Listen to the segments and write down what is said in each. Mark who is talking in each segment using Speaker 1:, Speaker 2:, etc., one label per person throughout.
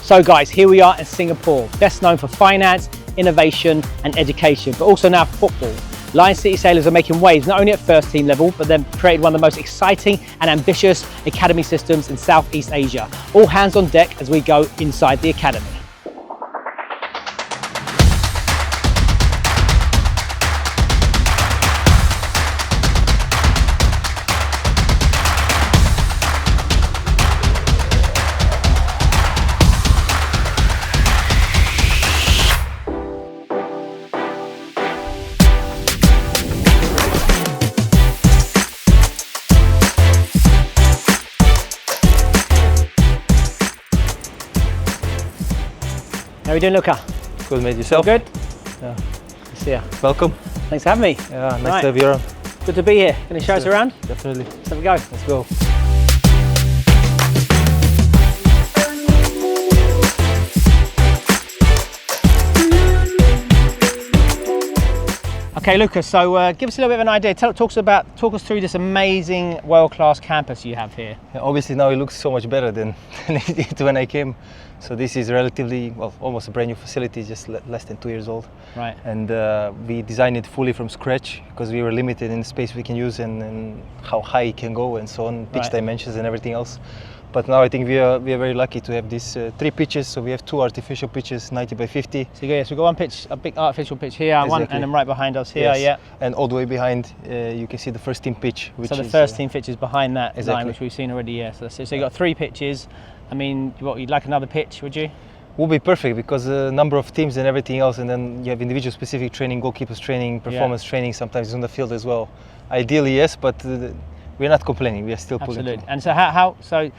Speaker 1: So guys, here we are in Singapore, best known for finance, innovation and education, but also now football. Lion City Sailors are making waves not only at first team level, but they've created one of the most exciting and ambitious academy systems in Southeast Asia. All hands on deck as we go inside the academy. How are you doing, Luca?
Speaker 2: Good, mate. Yourself?
Speaker 1: All good?
Speaker 2: Yeah.
Speaker 1: Good to see you.
Speaker 2: Welcome.
Speaker 1: Thanks for having me.
Speaker 2: Yeah, nice to have you around.
Speaker 1: Good to be here. Can you show us around?
Speaker 2: Definitely.
Speaker 1: Let's have a go.
Speaker 2: Let's go.
Speaker 1: Okay, Luca, so give us a little bit of an idea. Talk us through this amazing world-class campus you have here.
Speaker 2: Yeah, obviously now it looks so much better than it did when I came. So this is relatively, well, almost a brand new facility, just less than 2 years old.
Speaker 1: Right.
Speaker 2: And we designed it fully from scratch because we were limited in the space we can use and how high it can go and so on, pitch dimensions and everything else. But now I think we are very lucky to have these 3 pitches. So we have 2 artificial pitches, 90 by 50.
Speaker 1: So yes, we've got one pitch, a big artificial pitch here, exactly. One, and then right behind us here,
Speaker 2: yes.
Speaker 1: Yeah.
Speaker 2: And all the way behind, you can see the first team pitch.
Speaker 1: Which so the first team pitch is behind that
Speaker 2: exactly.
Speaker 1: line, which we've seen already, yeah. So that's it. So you've got 3 pitches. I mean, what, you'd like another pitch, would you?
Speaker 2: Would be perfect because the number of teams and everything else, and then you have individual specific training, goalkeepers training, performance training, sometimes on the field as well. Ideally, yes, but we're not complaining. We are still pulling.
Speaker 1: Absolutely. And so so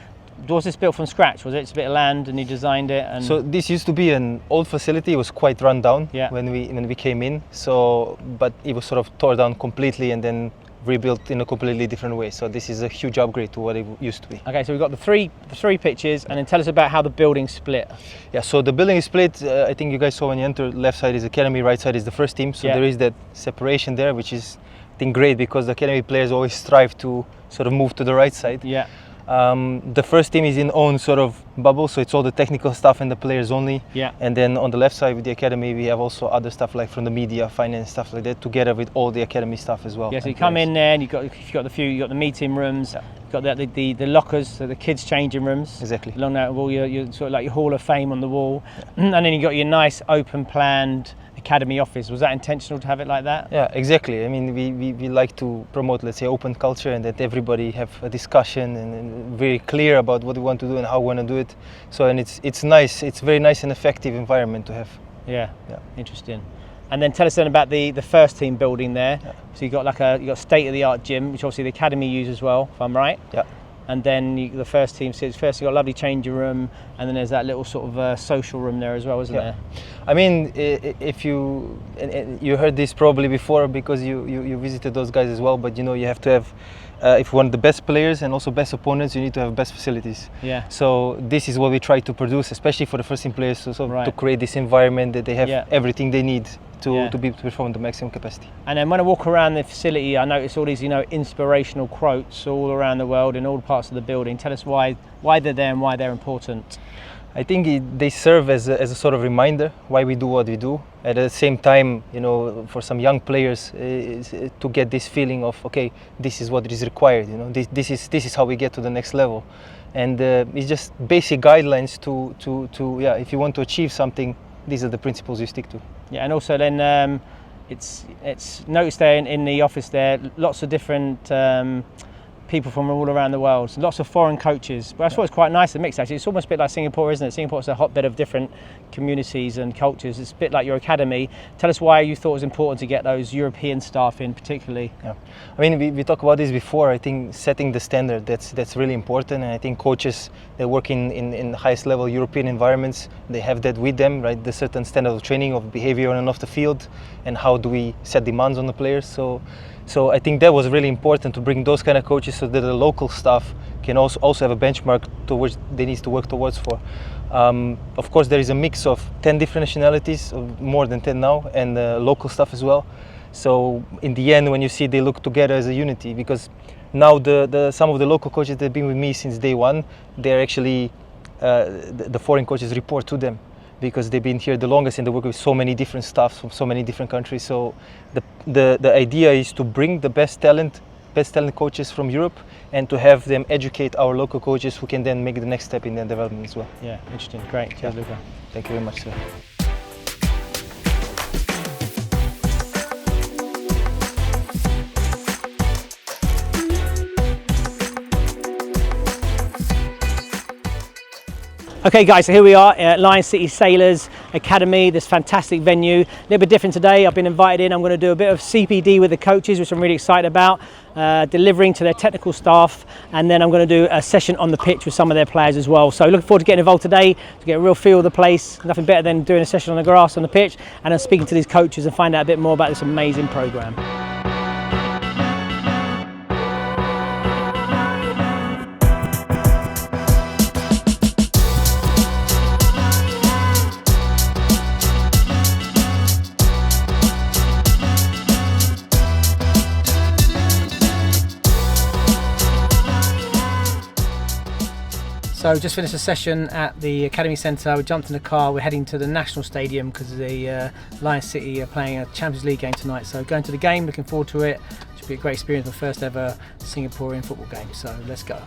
Speaker 1: was this built from scratch? Was it just a bit of land and you designed it? And
Speaker 2: so this used to be an old facility. It was quite run down when we came in. So, but it was sort of tore down completely and then rebuilt in a completely different way. So this is a huge upgrade to what it used to be.
Speaker 1: Okay, so we've got the three pitches, and then tell us about how the building split.
Speaker 2: Yeah, so the building is split. I think you guys saw when you entered. Left side is academy, right side is the first team. So there is that separation there, which is I think great because the academy players always strive to sort of move to the right side.
Speaker 1: Yeah.
Speaker 2: The first team is in own sort of bubble, so it's all the technical stuff and the players only.
Speaker 1: Yeah.
Speaker 2: And then on the left side with the academy, we have also other stuff like from the media, finance, stuff like that, together with all the academy stuff as well.
Speaker 1: Yeah. So you come in there, and you've got the meeting rooms, you've got the lockers, so the kids' changing rooms.
Speaker 2: Exactly.
Speaker 1: Along that wall, you're sort of like your Hall of Fame on the wall, and then you got your nice open planned academy office. Was that intentional to have it like that?
Speaker 2: Yeah, exactly. I mean, we like to promote, let's say, open culture and that everybody have a discussion and very clear about what we want to do and how we want to do it. So, and it's nice. It's very nice and effective environment to have.
Speaker 1: Yeah. Interesting. And then tell us then about the first team building there. Yeah. So you got state-of-the-art gym, which obviously the academy use as well, if I'm right.
Speaker 2: Yeah.
Speaker 1: And then the first team sits first. You got a lovely changing room, and then there's that little sort of social room there as well, isn't there?
Speaker 2: I mean, if you heard this probably before because you visited those guys as well, but you know you have to have. If you want the best players and also best opponents, you need to have best facilities.
Speaker 1: Yeah.
Speaker 2: So this is what we try to produce, especially for the first team players, to create this environment that they have everything they need to perform the maximum capacity.
Speaker 1: And then when I walk around the facility, I notice all these inspirational quotes all around the world in all parts of the building. Tell us why they're there and why they're important.
Speaker 2: I think they serve as a sort of reminder why we do what we do. At the same time, for some young players to get this feeling of, okay, this is what is required. This is how we get to the next level, and it's just basic guidelines to if you want to achieve something, these are the principles you stick to.
Speaker 1: Yeah, and also then it's noticed there in the office there, lots of different people from all around the world, lots of foreign coaches. But that's what's quite nice, the mix actually. It's almost a bit like Singapore, isn't it? Singapore's a hotbed of different communities and cultures. It's a bit like your academy. Tell us why you thought it was important to get those European staff in particularly.
Speaker 2: Yeah, I mean, we talked about this before. I think setting the standard, that's really important. And I think coaches that work in highest level European environments, they have that with them, right? The certain standard of training, of behavior on and off the field, and how do we set demands on the players. So I think that was really important to bring those kind of coaches so that the local staff can also have a benchmark to which they need to work towards for. Of course, there is a mix of 10 different nationalities, more than 10 now, and local staff as well. So in the end, when you see they look together as a unity, because now some of the local coaches that have been with me since day one, they're actually the foreign coaches report to them, because they've been here the longest and they work with so many different staffs from so many different countries. So the idea is to bring the best talent coaches from Europe and to have them educate our local coaches who can then make the next step in their development as well.
Speaker 1: Yeah, interesting. Great. Cheers, Luca.
Speaker 2: Thank you very much, sir.
Speaker 1: Okay guys, so here we are at Lion City Sailors Academy, this fantastic venue. A little bit different today. I've been invited in. I'm going to do a bit of CPD with the coaches, which I'm really excited about, delivering to their technical staff, and then I'm going to do a session on the pitch with some of their players as well. So looking forward to getting involved today, to get a real feel of the place. Nothing better than doing a session on the grass on the pitch, and then speaking to these coaches and find out a bit more about this amazing programme. So just finished a session at the Academy Centre. We jumped in the car, we're heading to the National Stadium because the Lion City are playing a Champions League game tonight. So going to the game, looking forward to it. Should be a great experience, my first ever Singaporean football game. So let's go.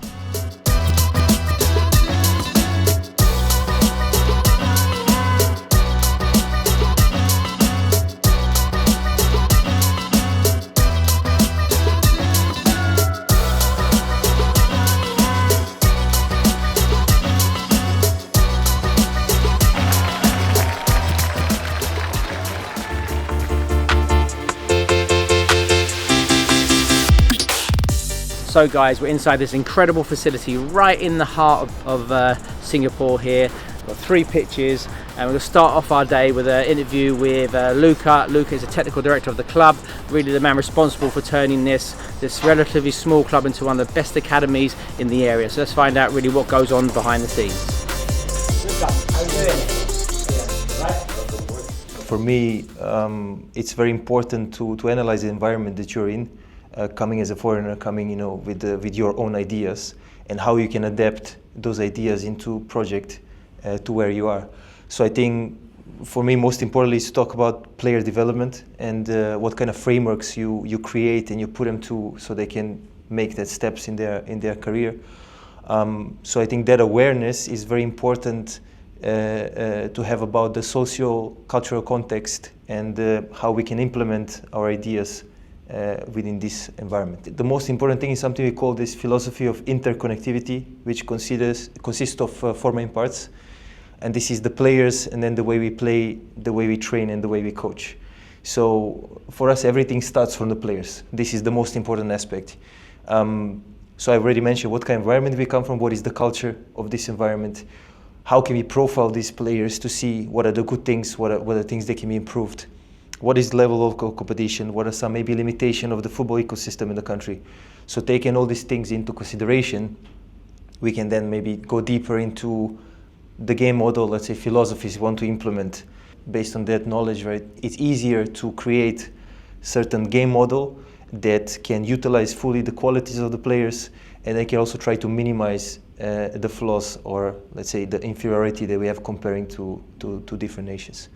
Speaker 1: So guys, we're inside this incredible facility right in the heart of Singapore here. We've got 3 pitches, and we're going to start off our day with an interview with Luca. Luca is the technical director of the club, really the man responsible for turning this relatively small club into one of the best academies in the area. So let's find out really what goes on behind the scenes. Luca, how are you doing?
Speaker 2: For me, it's very important to analyze the environment that you're in. Coming as a foreigner, coming with your own ideas, and how you can adapt those ideas into project to where you are. So I think for me most importantly is to talk about player development and what kind of frameworks you create and you put them to so they can make that steps in their career. So I think that awareness is very important to have about the socio-cultural context and how we can implement our ideas within this environment. The most important thing is something we call this philosophy of interconnectivity, which consists of 4 main parts. And this is the players, and then the way we play, the way we train, and the way we coach. So for us, everything starts from the players. This is the most important aspect. So I've already mentioned what kind of environment we come from, what is the culture of this environment, how can we profile these players to see what are the good things, what are the things that can be improved. What is the level of competition? What are some maybe limitation of the football ecosystem in the country? So taking all these things into consideration, we can then maybe go deeper into the game model, let's say philosophies we want to implement. Based on that knowledge, right, it's easier to create certain game model that can utilize fully the qualities of the players, and they can also try to minimize the flaws or let's say the inferiority that we have comparing to different nations.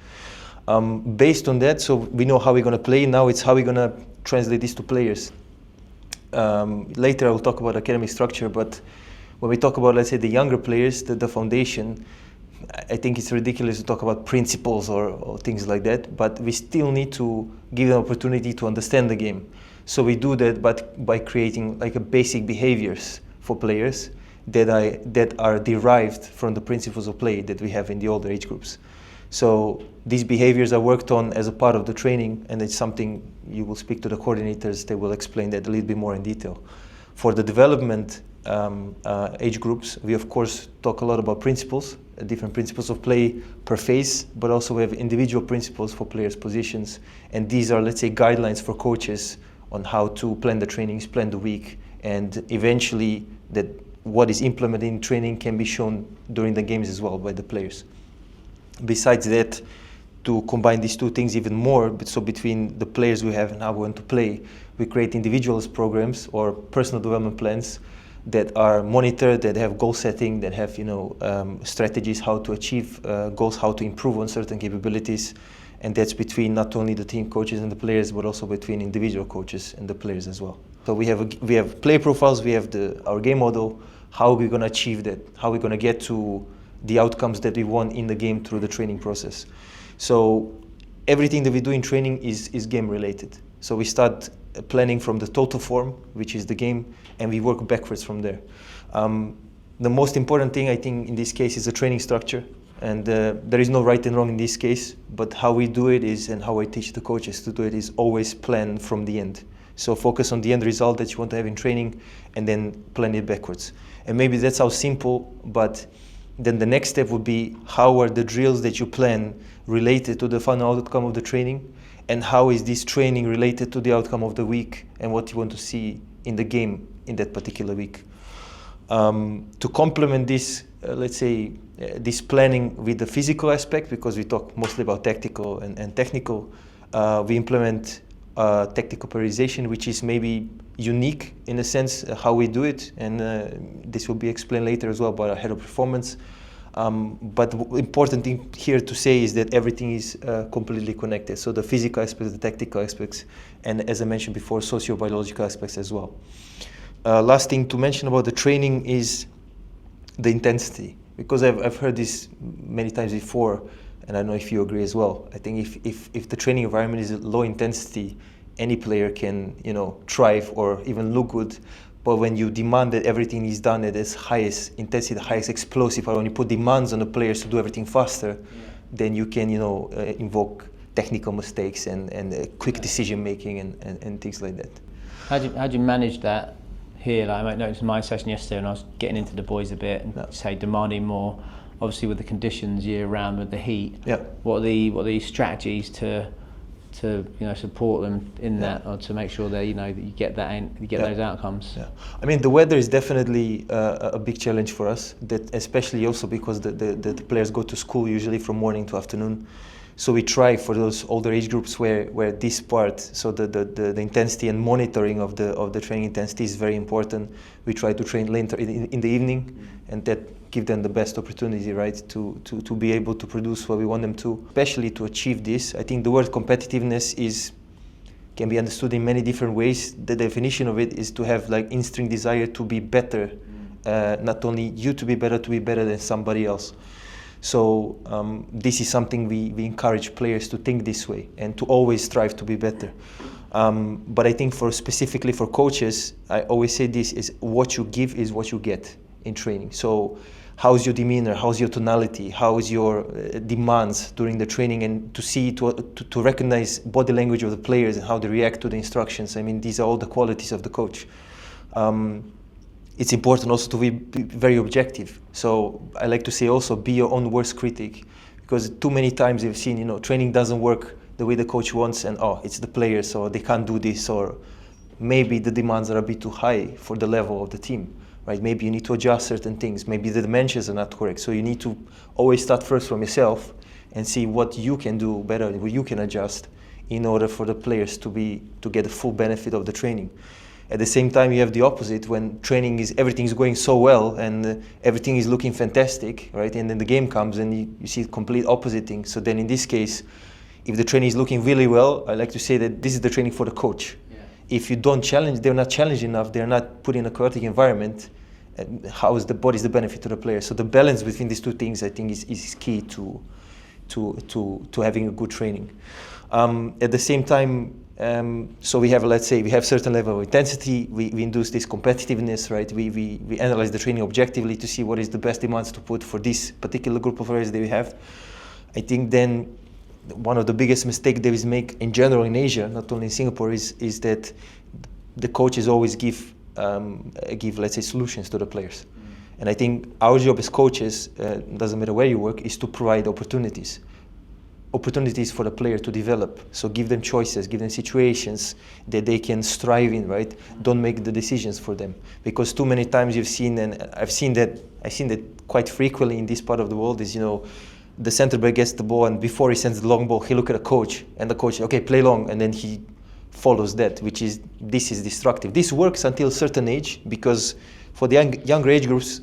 Speaker 2: Based on that, so we know how we're going to play. Now it's how we're going to translate this to players. Later I will talk about academic structure, but when we talk about, let's say, the younger players, the foundation, I think it's ridiculous to talk about principles or things like that, but we still need to give them opportunity to understand the game. So we do that by creating like a basic behaviors for players that are derived from the principles of play that we have in the older age groups. So these behaviors are worked on as a part of the training, and it's something you will speak to the coordinators, they will explain that a little bit more in detail. For the development age groups, we of course talk a lot about principles, different principles of play per phase, but also we have individual principles for players' positions, and these are, let's say, guidelines for coaches on how to plan the trainings, plan the week, and eventually that what is implemented in training can be shown during the games as well by the players. Besides that, to combine these 2 things even more, so between the players we have and how we want to play, we create individualist programs or personal development plans that are monitored, that have goal setting, that have strategies how to achieve goals, how to improve on certain capabilities, and that's between not only the team coaches and the players, but also between individual coaches and the players as well. So we have play profiles, we have our game model, how we're going to achieve that, how we're going to get to the outcomes that we want in the game through the training process. So everything that we do in training is game related. So we start planning from the total form, which is the game, and we work backwards from there. The most important thing, I think, in this case is the training structure. And there is no right and wrong in this case, but how we do it is, and how I teach the coaches to do it, is always plan from the end. So focus on the end result that you want to have in training, and then plan it backwards. And maybe that's how simple, but then the next step would be, how are the drills that you plan related to the final outcome of the training, and how is this training related to the outcome of the week and what you want to see in the game in that particular week. To complement this, let's say, this planning with the physical aspect, because we talk mostly about tactical and technical, we implement tactical periodization, which is maybe unique in a sense how we do it, and this will be explained later as well by our head of performance. But the important thing here to say is that everything is completely connected. So the physical aspects, the tactical aspects, and as I mentioned before, socio-biological aspects as well. Last thing to mention about the training is the intensity, because I've heard this many times before, and I don't know if you agree as well. I think if the training environment is low intensity, any player can thrive or even look good. But when you demand that everything is done at its highest intensity, the highest explosive, or when you put demands on the players to do everything faster, then you can invoke technical mistakes and quick decision making and things like that.
Speaker 1: How do you manage that here? Like, I might notice in my session yesterday, and I was getting into the boys a bit and say demanding more. Obviously, with the conditions year round, with the heat, what are the strategies to support them in that, or to make sure that that you get those outcomes? Yeah,
Speaker 2: I mean, the weather is definitely a big challenge for us. That especially also because the players go to school usually from morning to afternoon. So we try for those older age groups where this part, so the intensity and monitoring of the training intensity is very important. We try to train later in the evening, and that give them the best opportunity, right, to be able to produce what we want them to. Especially to achieve this, I think the word competitiveness can be understood in many different ways. The definition of it is to have like instinct desire to be better, not only you to be better than somebody else. So this is something we encourage players to think this way and to always strive to be better. But I think specifically for coaches, I always say this is what you give is what you get in training. So how's your demeanor, how's your tonality, how is your demands during the training, and to recognize body language of the players and how they react to the instructions. I mean, these are all the qualities of the coach. It's important also to be very objective. So I like to say also be your own worst critic, because too many times you've seen, training doesn't work the way the coach wants, and it's the players, so they can't do this, or maybe the demands are a bit too high for the level of the team, right? Maybe you need to adjust certain things. Maybe the dimensions are not correct. So you need to always start first from yourself and see what you can do better, what you can adjust in order for the players to get the full benefit of the training. At the same time, you have the opposite when everything is going so well and everything is looking fantastic, right? And then the game comes and you see complete opposite thing. So then in this case, if the training is looking really well, I like to say that this is the training for the coach. Yeah. If you don't challenge, they're not challenged enough, they're not put in a chaotic environment, what is the benefit to the player? So the balance between these two things, I think, is key to having a good training. At the same time, so we have, let's say, we have certain level of intensity. We induce this competitiveness, right? We analyze the training objectively to see what is the best demands to put for this particular group of players that we have. I think then one of the biggest mistakes that is made in general in Asia, not only in Singapore, is that the coaches always give, let's say, solutions to the players. And I think our job as coaches, doesn't matter where you work, is to provide opportunities for the player to develop. So give them choices, give them situations that they can strive in, right? Don't make the decisions for them. Because too many times you've seen, and I've seen that quite frequently in this part of the world, is, the center back gets the ball, and before he sends the long ball, he look at a coach, and the coach, okay, play long, and then he follows that, this is destructive. This works until a certain age, because for the younger age groups,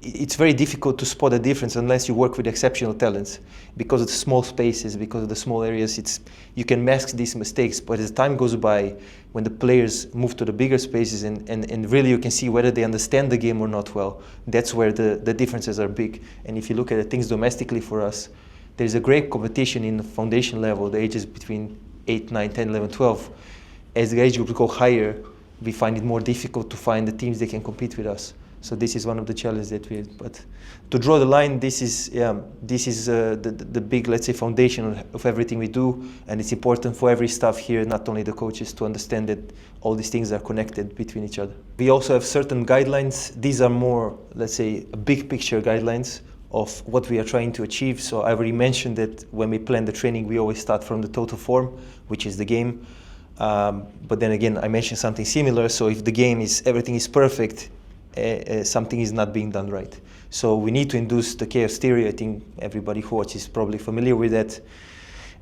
Speaker 2: it's very difficult to spot a difference unless you work with exceptional talents, because of the small spaces, because of the small areas. You can mask these mistakes, but as time goes by, when the players move to the bigger spaces and really you can see whether they understand the game or not well, that's where the differences are big. And if you look at the things domestically for us, there's a great competition in the foundation level, the ages between 8, 9, 10, 11, 12. As the age groups go higher, we find it more difficult to find the teams that can compete with us. So this is one of the challenges that we have. But to draw the line, this is the big, let's say, foundation of everything we do, and it's important for every staff here, not only the coaches, to understand that all these things are connected between each other. We also have certain guidelines. These are more, let's say, big picture guidelines of what we are trying to achieve. So I already mentioned that when we plan the training, we always start from the total form, which is the game. But then again, I mentioned something similar. So if the game is, everything is perfect, something is not being done right. So we need to induce the chaos theory. I think everybody who watches is probably familiar with that.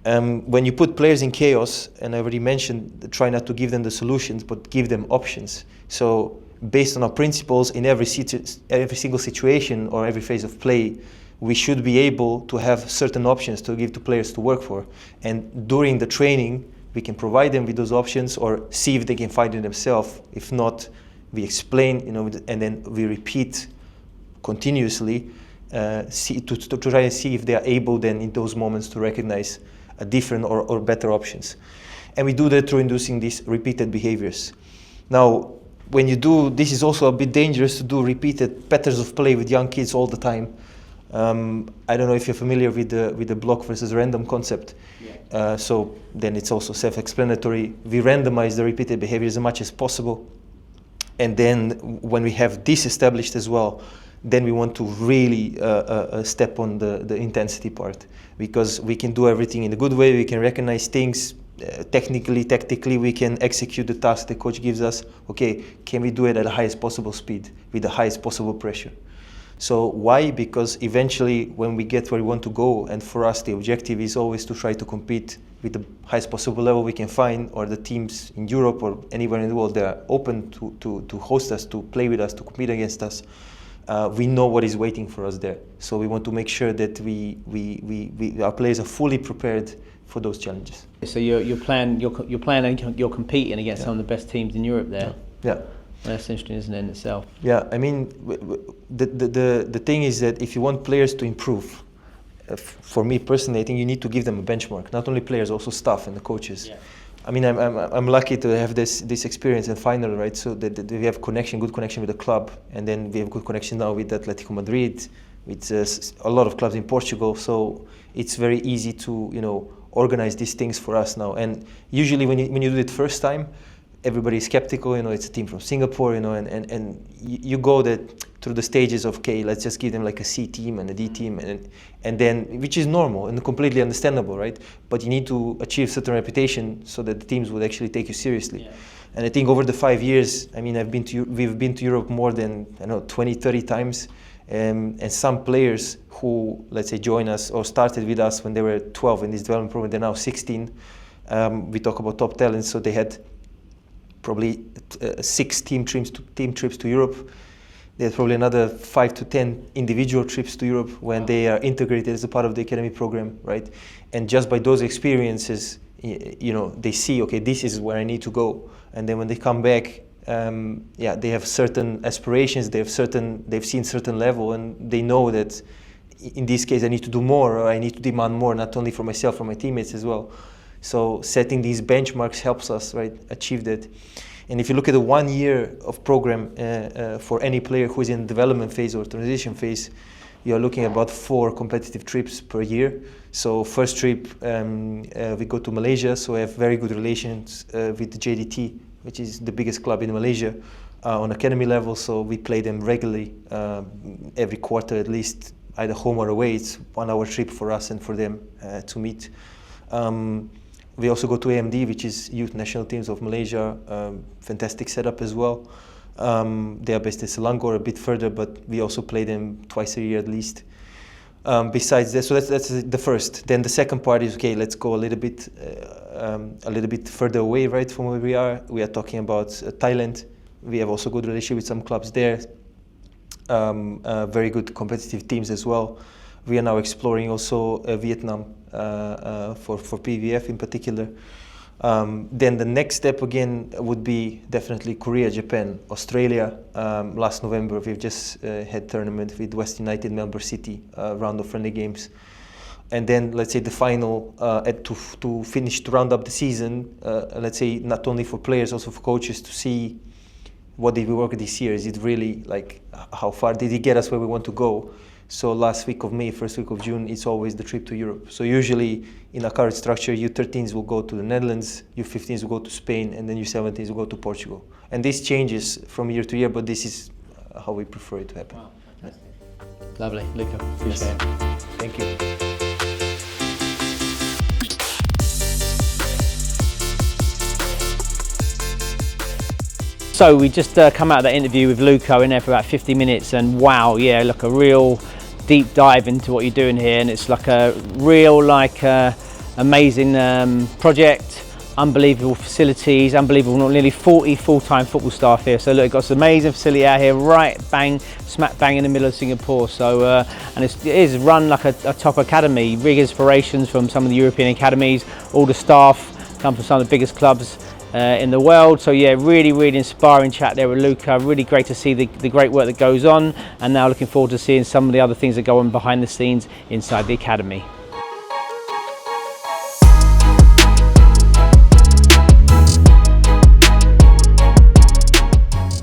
Speaker 2: When you put players in chaos, and I already mentioned, try not to give them the solutions, but give them options. So based on our principles, in every single situation or every phase of play, we should be able to have certain options to give to players to work for. And during the training, we can provide them with those options or see if they can find it themselves. If not, we explain, and then we repeat continuously to try and see if they are able then in those moments to recognize a different or better options. And we do that through inducing these repeated behaviors. Now, when you do, this is also a bit dangerous to do repeated patterns of play with young kids all the time. I don't know if you're familiar with the block versus random concept. Yeah. So then it's also self-explanatory. We randomize the repeated behaviors as much as possible. And then when we have this established as well, then we want to really step on the intensity part, because we can do everything in a good way. We can recognize things technically, tactically. We can execute the task the coach gives us. Okay, can we do it at the highest possible speed with the highest possible pressure? So why? Because eventually when we get where we want to go, and for us the objective is always to try to compete with the highest possible level we can find, or the teams in Europe or anywhere in the world that are open to host us, to play with us, to compete against us, we know what is waiting for us there. So we want to make sure that our players are fully prepared for those challenges.
Speaker 1: So you're competing against some of the best teams in Europe there.
Speaker 2: Yeah.
Speaker 1: That's interesting, isn't it, in itself?
Speaker 2: Yeah, I mean, the thing is that if you want players to improve, for me personally, I think you need to give them a benchmark. Not only players, also staff and the coaches. Yeah. I mean, I'm lucky to have this experience in final, right? So that we have good connection with the club, and then we have good connection now with Atletico Madrid, with a lot of clubs in Portugal. So it's very easy to organize these things for us now. And usually when you do it first time, everybody is skeptical. It's a team from Singapore, and you go through the stages of, okay, let's just give them like a C team and a D team, and then, which is normal and completely understandable, right? But you need to achieve certain reputation so that the teams would actually take you seriously. Yeah. And I think over the 5 years, I mean, we've been to Europe more than 20, 30 times, and some players who, let's say, join us or started with us when they were 12 in this development program, they're now 16. We talk about top talents, so they had probably 6 team trips to Europe. There's probably another 5 to 10 individual trips to Europe when they are integrated as a part of the academy program, right? And just by those experiences, they see, okay, this is where I need to go. And then when they come back, they have certain aspirations, they've seen certain level, and they know that in this case I need to do more, or I need to demand more, not only for myself, for my teammates as well. So setting these benchmarks helps us, right, achieve that. And if you look at the 1 year of program for any player who is in the development phase or transition phase, you're looking at about 4 competitive trips per year. So first trip, we go to Malaysia, so we have very good relations with the JDT, which is the biggest club in Malaysia on academy level. So we play them regularly, every quarter at least, either home or away. It's 1 hour trip for us and for them to meet. We also go to AMD, which is youth national teams of Malaysia. Fantastic setup as well. They are based in Selangor, a bit further, but we also play them twice a year at least. Besides that, so that's the first. Then the second part is, okay, let's go a little bit further away, right, from where we are. We are talking about Thailand. We have also good relationship with some clubs there. Very good competitive teams as well. We are now exploring also Vietnam for PVF in particular. Then the next step again would be definitely Korea, Japan, Australia. Last November we've just had tournament with West United, Melbourne City, round of friendly games. And then let's say the final to finish, to round up the season, let's say not only for players, also for coaches to see what did we work this year. Is it really like, how far did it get us where we want to go? So last week of May, first week of June, it's always the trip to Europe. So usually in our current structure, U13s will go to the Netherlands, U15s will go to Spain, and then U17s will go to Portugal. And this changes from year to year, but this is how we prefer it to happen.
Speaker 1: Wow, fantastic. Lovely, Luca. Appreciate it.
Speaker 2: Thank you.
Speaker 1: So we just come out of that interview with Luca, in there for about 50 minutes, and wow, yeah, look, a real deep dive into what you're doing here, and it's like a real amazing project, unbelievable facilities, unbelievable, nearly 40 full-time football staff here. So look, you've got this amazing facility out here, right smack bang in the middle of Singapore. So and it is run like a top academy, big inspirations from some of the European academies. All the staff come from some of the biggest clubs in the world. So yeah, really inspiring chat there with Luca. Really great to see the great work that goes on, and now looking forward to seeing some of the other things that go on behind the scenes inside the academy.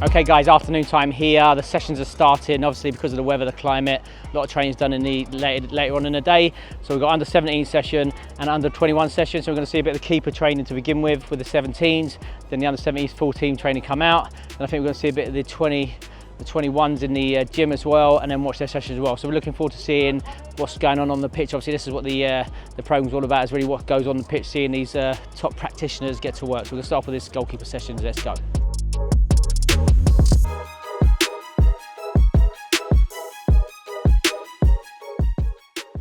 Speaker 1: Okay guys, afternoon time here. The sessions are starting, obviously because of the weather, the climate. A lot of training's done in the later on in the day. So we've got under 17 session and under 21 session. So we're going to see a bit of the keeper training to begin with the 17s. Then the under 17s full team training come out. And I think we're going to see a bit of the 21s in the gym as well, and then watch their sessions as well. So we're looking forward to seeing what's going on the pitch. Obviously this is what the program's all about, is really what goes on the pitch, seeing these top practitioners get to work. So we're going to start off with this goalkeeper sessions. Let's go.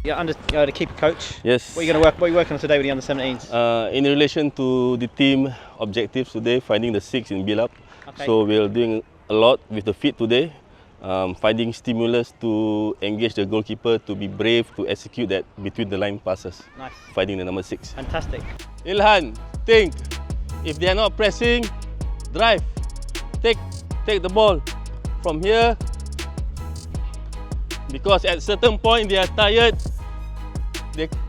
Speaker 1: Yeah, under the keeper coach.
Speaker 3: Yes.
Speaker 1: What are you working on today with the under 17s?
Speaker 3: In relation to the team objectives today, finding the 6 in build-up.
Speaker 1: Okay.
Speaker 3: So we're doing a lot with the feet today, finding stimulus to engage the goalkeeper to be brave to execute that between the line passes.
Speaker 1: Nice.
Speaker 3: Finding the number 6.
Speaker 1: Fantastic.
Speaker 3: Ilhan, think. If they are not pressing, drive. Take the ball from here. Because at certain point they are tired.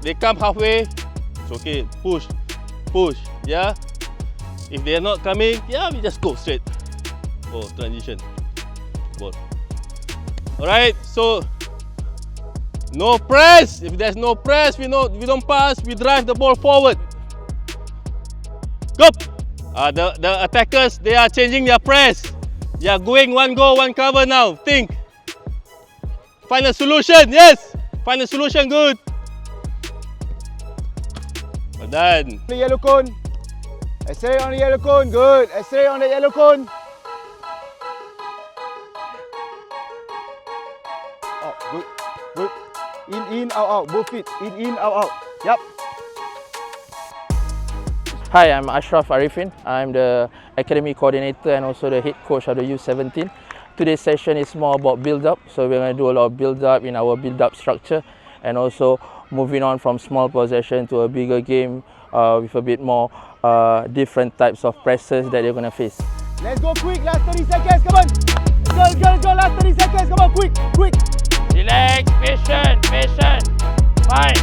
Speaker 3: They come halfway, it's okay, push, yeah. If they are not coming, yeah, we just go straight. Oh, transition, ball. Alright, so no press. If there's no press, we don't pass, we drive the ball forward. Go! The attackers, they are changing their press. They are going one goal, one cover now. Think. Find a solution, yes! Find a solution, good. Well done.
Speaker 4: The yellow cone. X-ray on the yellow cone. Good. X-ray on the yellow cone. Oh, good. Good. In, out. Both feet. In, out. Yep.
Speaker 5: Hi, I'm Ashraf Arifin. I'm the academy coordinator and also the head coach of the U17. Today's session is more about build-up, so we're going to do a lot of build-up in our build-up structure, and also moving on from small possession to a bigger game with a bit more different types of presses that you're going to face.
Speaker 4: Let's go quick, last 30 seconds, come on! Go, last 30 seconds, come on, quick!
Speaker 5: Relax, patient. Fine.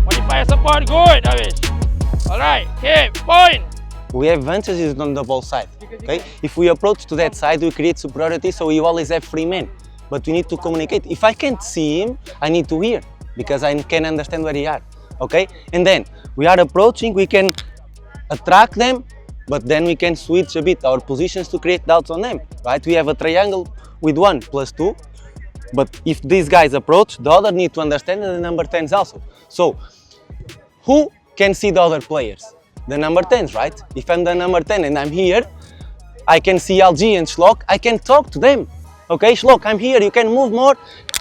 Speaker 5: Modifier support, good, Avish. Alright, keep, point!
Speaker 6: We have advantages on the ball side, okay? If we approach to that side, we create superiority, so we always have 3 men. But we need to communicate. If I can't see him, I need to hear, because I can understand where he are, okay? And then, we are approaching, we can attract them, but then we can switch a bit our positions to create doubts on them, right? We have a triangle with 1 plus 2, but if these guys approach, the other need to understand, and the number 10s also. So, who can see the other players? The number 10s, right? If I'm the number 10 and I'm here, I can see LG and Schlock, I can talk to them. Okay, Schlock, I'm here, you can move more.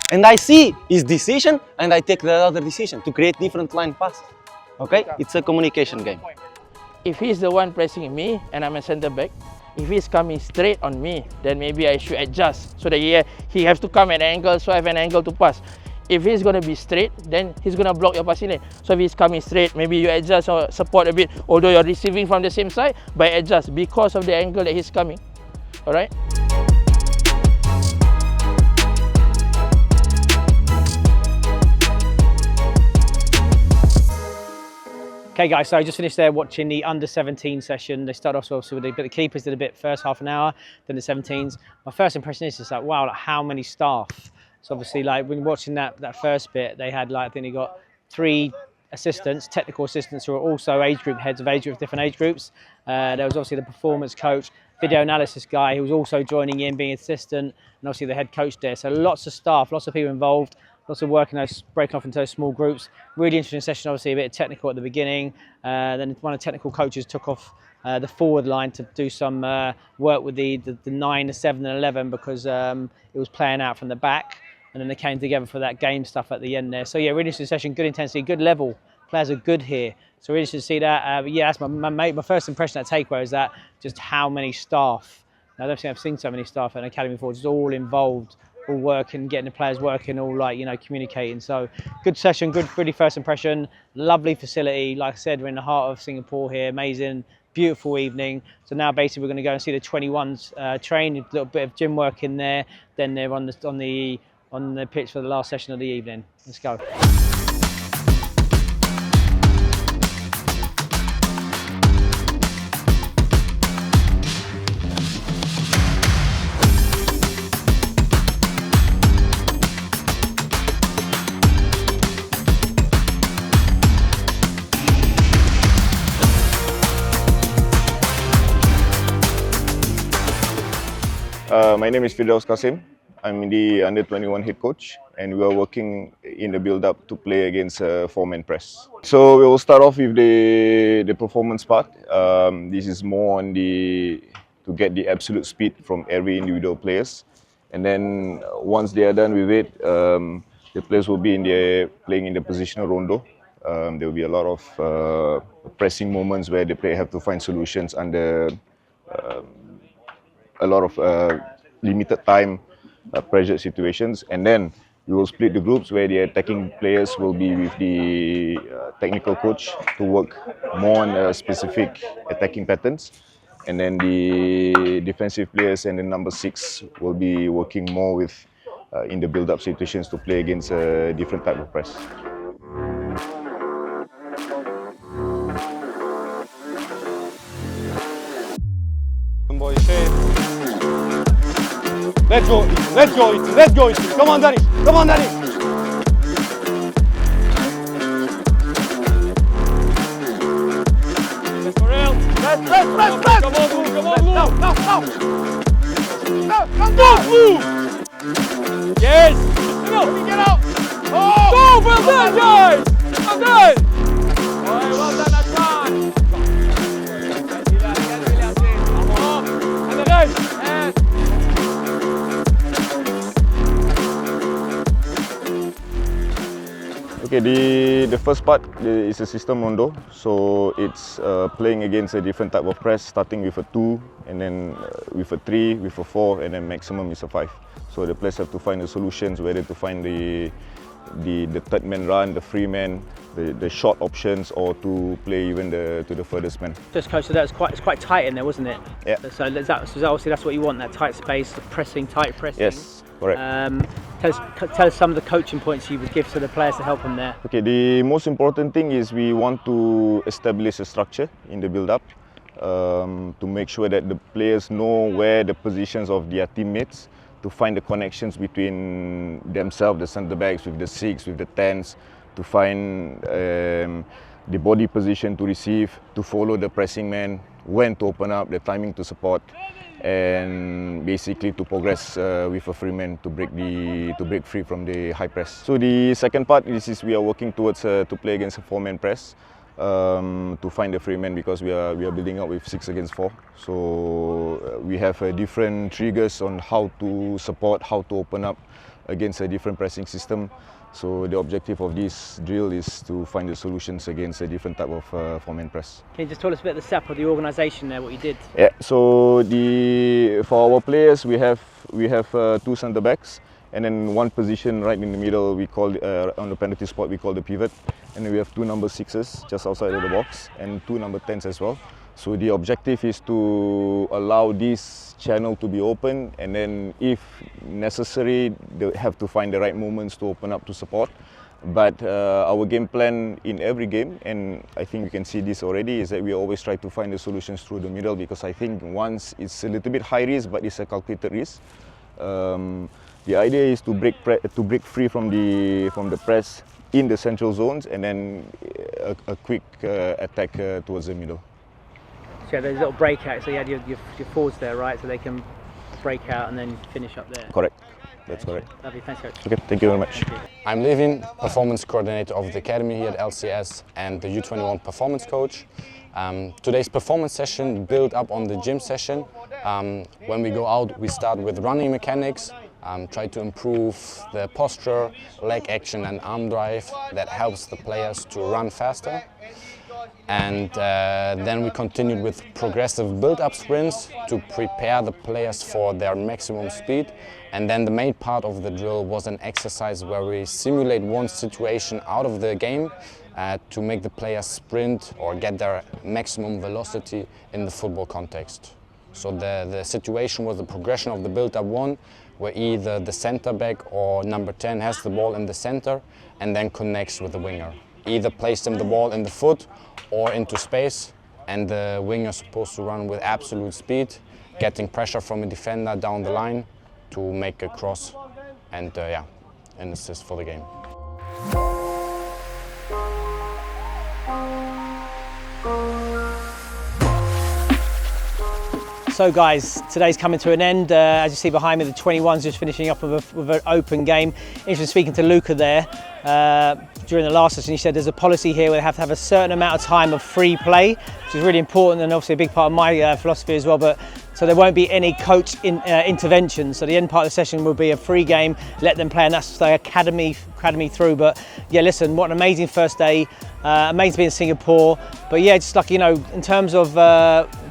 Speaker 6: And I see his decision and I take the other decision to create different line passes. Okay, it's a communication game.
Speaker 5: If he's the one pressing me and I'm a center back, If he's coming straight on me, then maybe I should adjust so that he has to come at an angle, so I have an angle to pass. If he's going to be straight, then he's going to block your passing lane. So if he's coming straight, maybe you adjust or support a bit, although you're receiving from the same side, but adjust because of the angle that he's coming. Alright?
Speaker 1: Okay guys, so I just finished there watching the under-17 session. They started off obviously with the keepers did a bit first half an hour, then the 17s. My first impression is just like, wow, like how many staff. So obviously like when watching that first bit, they had like, I think they got 3 assistants, technical assistants who are also age group heads of different age groups. There was obviously the performance coach, video analysis guy who was also joining in being assistant, and obviously the head coach there. So lots of staff, lots of people involved. Lots of work in those, breaking off into those small groups. Really interesting session, obviously a bit of technical at the beginning. Then one of the technical coaches took off the forward line to do some work with the 9, the 7 and 11 because it was playing out from the back. And then they came together for that game stuff at the end there. So yeah, really interesting session, good intensity, good level. Players are good here. So really interesting to see that. But yeah, that's my first impression, that takeaway is that just how many staff. I don't think I've seen so many staff at an academy before, just all involved, all working, getting the players working, all like, you know, communicating. So good session, good really first impression, lovely facility. Like I said, we're in the heart of Singapore here, amazing, beautiful evening. So now basically we're going to go and see the 21s train, a little bit of gym work in there. Then they're on the pitch for the last session of the evening. Let's go.
Speaker 7: My name is Firdaus Qasim. I'm the under-21 head coach, and we are working in the build-up to play against a 4-man press. So we will start off with the performance part. This is more on to get the absolute speed from every individual players, and then once they are done with it, the players will be playing in the positional rondo. There will be a lot of pressing moments where the player have to find solutions under a lot of limited time pressure situations, and then we will split the groups where the attacking players will be with the technical coach to work more on specific attacking patterns, and then the defensive players and the number 6 will be working more with in the build-up situations to play against a different type of press.
Speaker 4: Boy, let's go, let's go, let's go. Come on, Danny. Come on, Danny. Let's go, real. Let's. Come on, move, come on, move. Now. Come move. Yes. Come on, get out. Oh, go, well done, guys. Well done. All right, well done, Adnan. And the guys.
Speaker 7: Okay, the first part is a system rondo, so it's playing against a different type of press, starting with a 2, and then with a 3, with a 4, and then maximum is a 5. So the players have to find the solutions, whether to find the third man run, the free man, the short options, or to play even to the furthest man.
Speaker 1: Just coach, so it's quite tight in there, wasn't it?
Speaker 7: Yeah.
Speaker 1: So obviously that's what you want, that tight space, the pressing, tight pressing.
Speaker 7: Yes, correct.
Speaker 1: Tell us some of the coaching points you would give to the players to help them there.
Speaker 7: Okay, the most important thing is we want to establish a structure in the build-up to make sure that the players know where the positions of their teammates, to find the connections between themselves, the centre backs, with the 6, with the 10s, to find the body position to receive, to follow the pressing man, when to open up, the timing to support, and basically to progress with a free man to break free from the high press. So the second part is we are working towards to play against a 4-man press, to find the free man, because we are building up with 6 against 4. So we have different triggers on how to support, how to open up against a different pressing system. So the objective of this drill is to find the solutions against a different type of four-man press.
Speaker 1: Can you just tell us a bit of the setup of the organisation there, what you did?
Speaker 7: Yeah. So for our players, we have two centre backs, and then one position right in the middle we call on the penalty spot we call the pivot, and then we have two number 6s just outside of the box and two number 10s as well. So the objective is to allow this channel to be open, and then if necessary they have to find the right moments to open up to support. But our game plan in every game, and I think you can see this already, is that we always try to find the solutions through the middle, because I think once it's a little bit high risk but it's a calculated risk. The idea is to break free from the press in the central zones, and then a quick attack towards the middle.
Speaker 1: So you had those little breakouts, so you had your forwards there, right? So they can break out and then finish up there.
Speaker 7: Correct. That's correct.
Speaker 1: Lovely, thanks coach.
Speaker 7: Okay, thank you very much.
Speaker 8: I'm Levin, performance coordinator of the academy here at LCS and the U21 performance coach. Today's performance session built up on the gym session. When we go out, we start with running mechanics, try to improve the posture, leg action and arm drive that helps the players to run faster. And then we continued with progressive build-up sprints to prepare the players for their maximum speed. And then the main part of the drill was an exercise where we simulate one situation out of the game to make the players sprint or get their maximum velocity in the football context. So the situation was the progression of the build-up one, where either the center back or number 10 has the ball in the center and then connects with the winger. Either place them the ball in the foot or into space, and the winger is supposed to run with absolute speed, getting pressure from a defender down the line to make a cross and an assist for the game.
Speaker 1: So guys, today's coming to an end. As you see behind me, the 21's just finishing up with an open game. Interesting speaking to Luca there. During the last session, he said there's a policy here where they have to have a certain amount of time of free play, which is really important and obviously a big part of my philosophy as well. But so there won't be any coach intervention. So the end part of the session will be a free game, let them play, and that's the academy through. But yeah, listen, what an amazing first day. Amazing to be in Singapore. But yeah, just like, you know, in terms of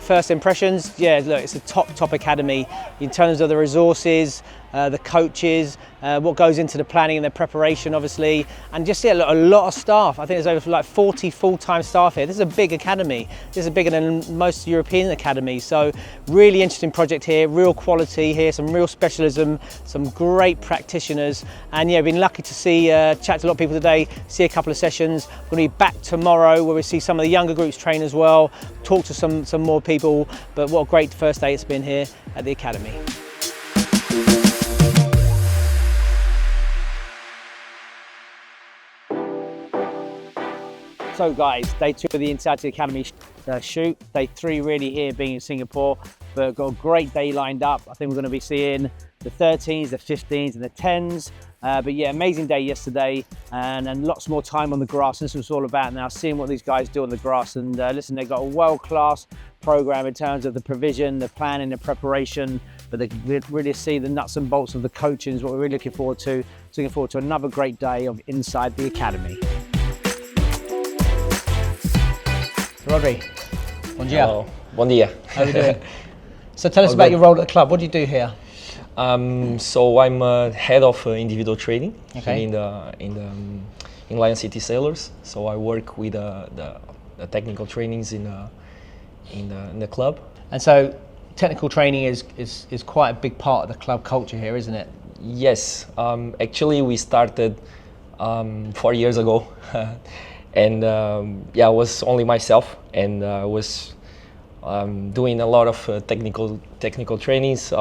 Speaker 1: first impressions, yeah, look, it's a top academy in terms of the resources, the coaches, what goes into the planning and the preparation, obviously, and just a lot of staff. I think there's over like 40 full-time staff here. This is a big academy. This is bigger than most European academies. So really interesting project here, real quality here, some real specialism, some great practitioners, and yeah, been lucky to see, chat to a lot of people today, see a couple of sessions. We're going to be back tomorrow where we see some of the younger groups train as well, talk to some more people. But what a great first day it's been here at the academy. So guys, day 2 of the Inside the Academy shoot. Day 3 really here being in Singapore, but got a great day lined up. I think we're going to be seeing the 13s, the 15s and the 10s. But yeah, amazing day yesterday and lots more time on the grass. And this was all about now, seeing what these guys do on the grass. And listen, they've got a world-class program in terms of the provision, the planning, the preparation, but they really see the nuts and bolts of the coaching is what we're really looking forward to. Looking forward to another great day of Inside the Academy. Rodri, bon dia.
Speaker 9: Hello. Bon dia.
Speaker 1: How are you doing? So tell us about your role at the club. What do you do here?
Speaker 9: So I'm head of individual training
Speaker 1: Okay.
Speaker 9: in Lion City Sailors. So I work with the technical trainings in the club.
Speaker 1: And so technical training is quite a big part of the club culture here, isn't it?
Speaker 9: Yes. Actually, we started 4 years ago, and yeah, it was only myself, and I was doing a lot of technical trainings.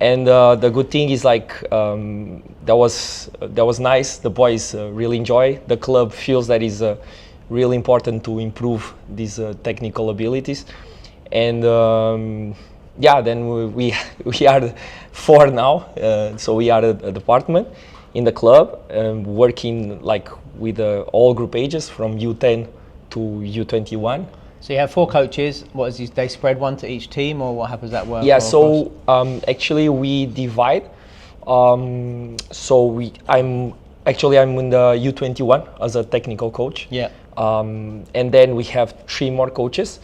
Speaker 9: And the good thing is like that was nice. The boys really enjoy. The club feels that is really important to improve these technical abilities. And yeah, then we are 4 now. So we are a department in the club, working like with all group ages from U10 to U21.
Speaker 1: So you have 4 coaches. What is they spread one to each team, or what happens that work?
Speaker 9: Yeah, actually we divide. So I actually I'm in the U21 as a technical coach.
Speaker 1: Yeah.
Speaker 9: And then we have 3 more coaches,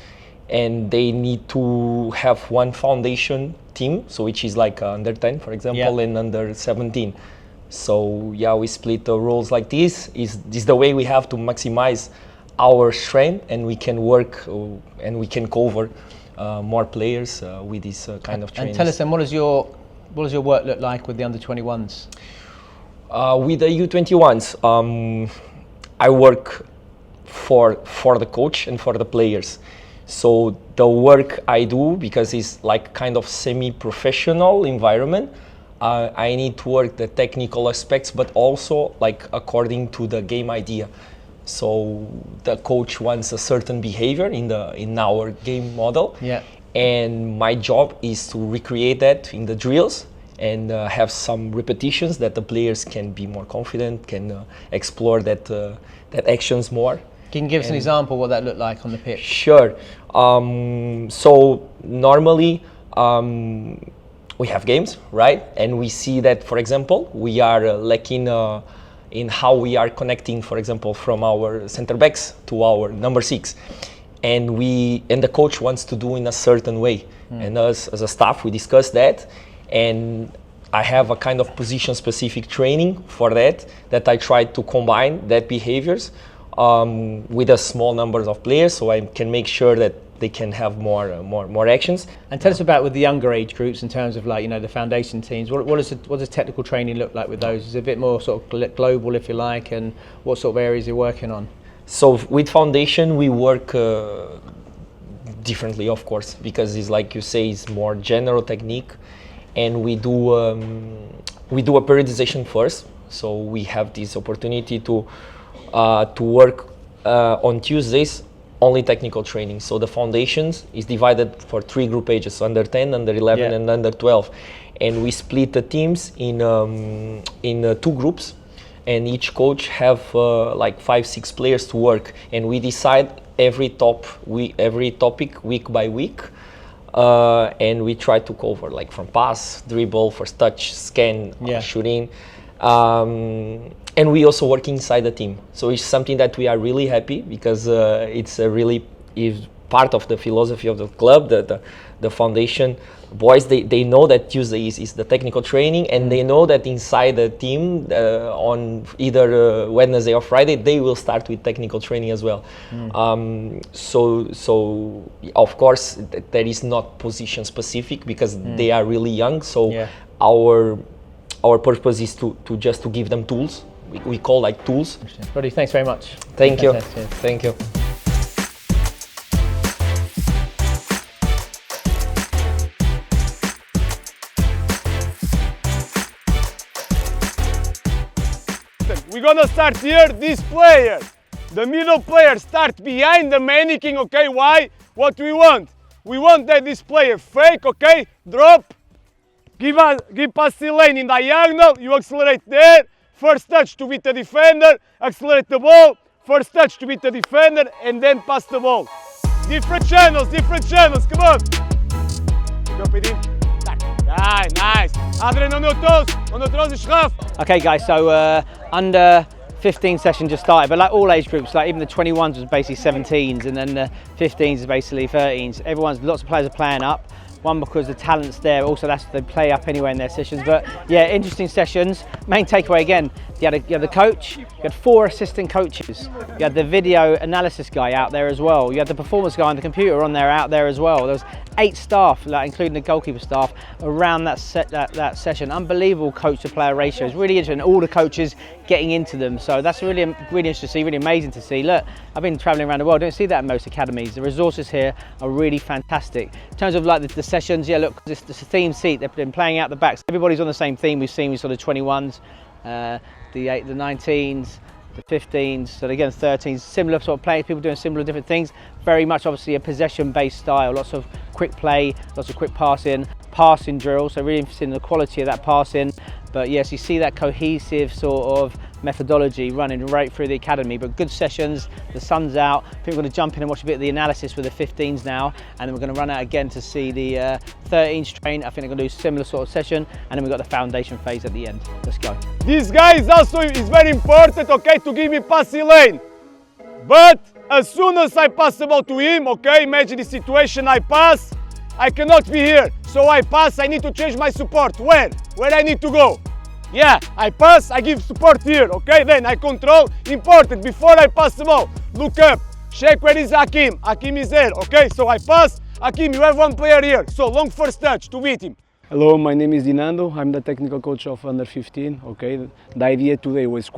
Speaker 9: and they need to have one foundation team, so which is like under 10, for example, and under 17. So yeah, we split the roles like this. Is the way we have to maximize our strength, and we can work and we can cover more players with this kind of training.
Speaker 1: And tell us then, what does your work look like with the under 21s?
Speaker 9: With the U21s, I work for the coach and for the players. So the work I do, because it's like kind of semi-professional environment, I need to work the technical aspects, but also like according to the game idea. So the coach wants a certain behavior in our game model, and my job is to recreate that in the drills and have some repetitions that the players can be more confident, can explore that actions more.
Speaker 1: Can you give us an example what that looked like on the pitch?
Speaker 9: Sure. So normally we have games, right? And we see that, for example, we are lacking in how we are connecting, for example, from our center backs to our number 6, and the coach wants to do in a certain way. And us as a staff, we discuss that, and I have a kind of position specific training for that I try to combine that behaviors with a small numbers of players, so I can make sure that they can have more actions.
Speaker 1: And tell us about with the younger age groups in terms of, like, you know, the foundation teams. What does technical training look like with those? Is it a bit more sort of global, if you like, and what sort of areas you're working on?
Speaker 9: So with foundation we work differently, of course, because it's like you say, it's more general technique, and we do a periodization first. So we have this opportunity to work on Tuesdays only technical training. So the foundations is divided for 3 group ages, so under 10, under 11, and under 12, and we split the teams in 2 groups, and each coach have like 5-6 players to work, and we decide every topic week by week, and we try to cover like from pass, dribble, first touch, scan, shooting. And we also work inside the team, so it's something that we are really happy, because it's a really is part of the philosophy of the club. The foundation boys, they know that Tuesday is the technical training, and they know that inside the team on either Wednesday or Friday they will start with technical training as well. So of course there is not position specific, because they are really young. So our purpose is to just to give them tools. We call like tools.
Speaker 1: Roddy, thanks very much.
Speaker 9: Thank you. Thank you.
Speaker 4: We're gonna start here, this player. The middle player start behind the mannequin, okay? Why? What we want? We want that this player fake, okay? Drop. Give pass the lane in diagonal, you accelerate there. First touch to beat the defender, accelerate the ball, first touch to beat the defender, and then pass the ball. Different channels, come on. Go with him. Nice. Adrian, on your toes, is rough.
Speaker 1: Okay guys, so under 15 session just started, but like all age groups, like even the 21s was basically 17s, and then the 15s is basically 13s. Lots of players are playing up. One, because the talent's there, also they play up anyway in their sessions. But yeah, interesting sessions. Main takeaway again, you had the coach, you had 4 assistant coaches, you had the video analysis guy out there as well, you had the performance guy on the computer on there out there as well. There was 8 staff, like including the goalkeeper staff, around that session. Unbelievable coach to player ratio. It's really interesting, all the coaches getting into them. So that's really interesting to see, really amazing to see. Look, I've been traveling around the world, don't see that in most academies. The resources here are really fantastic. In terms of like the sessions, yeah, look, it's a theme seat. They've been playing out the backs. Everybody's on the same theme. We've seen with sort of 21s, the 19s, the 15s, so again 13s, similar sort of players, people doing similar different things. Very much obviously a possession-based style, lots of quick play, lots of quick passing drills, so really interested in the quality of that passing. But yes, you see that cohesive sort of methodology running right through the academy, but good sessions, the sun's out, people are going to jump in and watch a bit of the analysis with the 15s now, and then we're going to run out again to see the 13s train. I think they're going to do a similar sort of session, and then we've got the foundation phase at the end. Let's go.
Speaker 4: This guy is also very important, okay, to give me passing lane. But as soon as I pass the ball to him, okay, imagine the situation, I pass, I cannot be here. So I pass, I need to change my support. Where? Where I need to go? Yeah, I pass, I give support here, okay? Then I control, important, before I pass the ball, look up, check where is Hakim. Hakim is there, okay? So I pass, Hakim, you have one player here. So long first touch to beat him.
Speaker 10: Hello, my name is Dinando. I'm the technical coach of under 15. Okay, the idea today was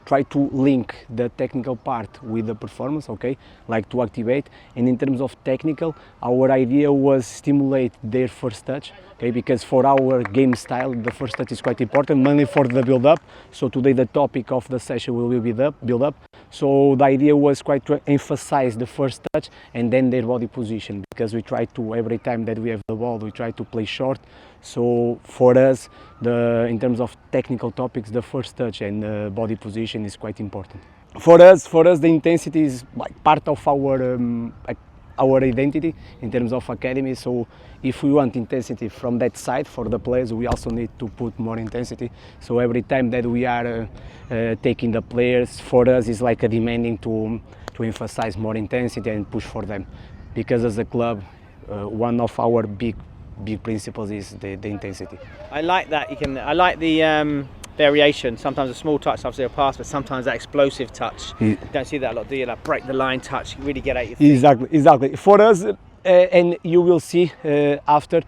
Speaker 10: try to link the technical part with the performance, okay, like to activate. And in terms of technical, our idea was stimulate their first touch, okay, because for our game style, the first touch is quite important, mainly for the build-up. So today the topic of the session will be the build-up. So the idea was quite to emphasize the first touch and then their body position, because we try to, every time that we have the ball, we try to play short. So for us, in terms of technical topics, the first touch and body position is quite important. For us, the intensity is like part of our identity in terms of academy. So if we want intensity from that side for the players, we also need to put more intensity. So every time that we are taking the players, for us is like a demanding to emphasize more intensity and push for them, because as a club, one of our big principles is the intensity.
Speaker 1: I like that. I like the variation. Sometimes a small touch, obviously a pass, but sometimes that explosive touch. You don't see that a lot, do you? Like break the line touch, really get at your feet.
Speaker 10: Exactly. For us, and you will see after,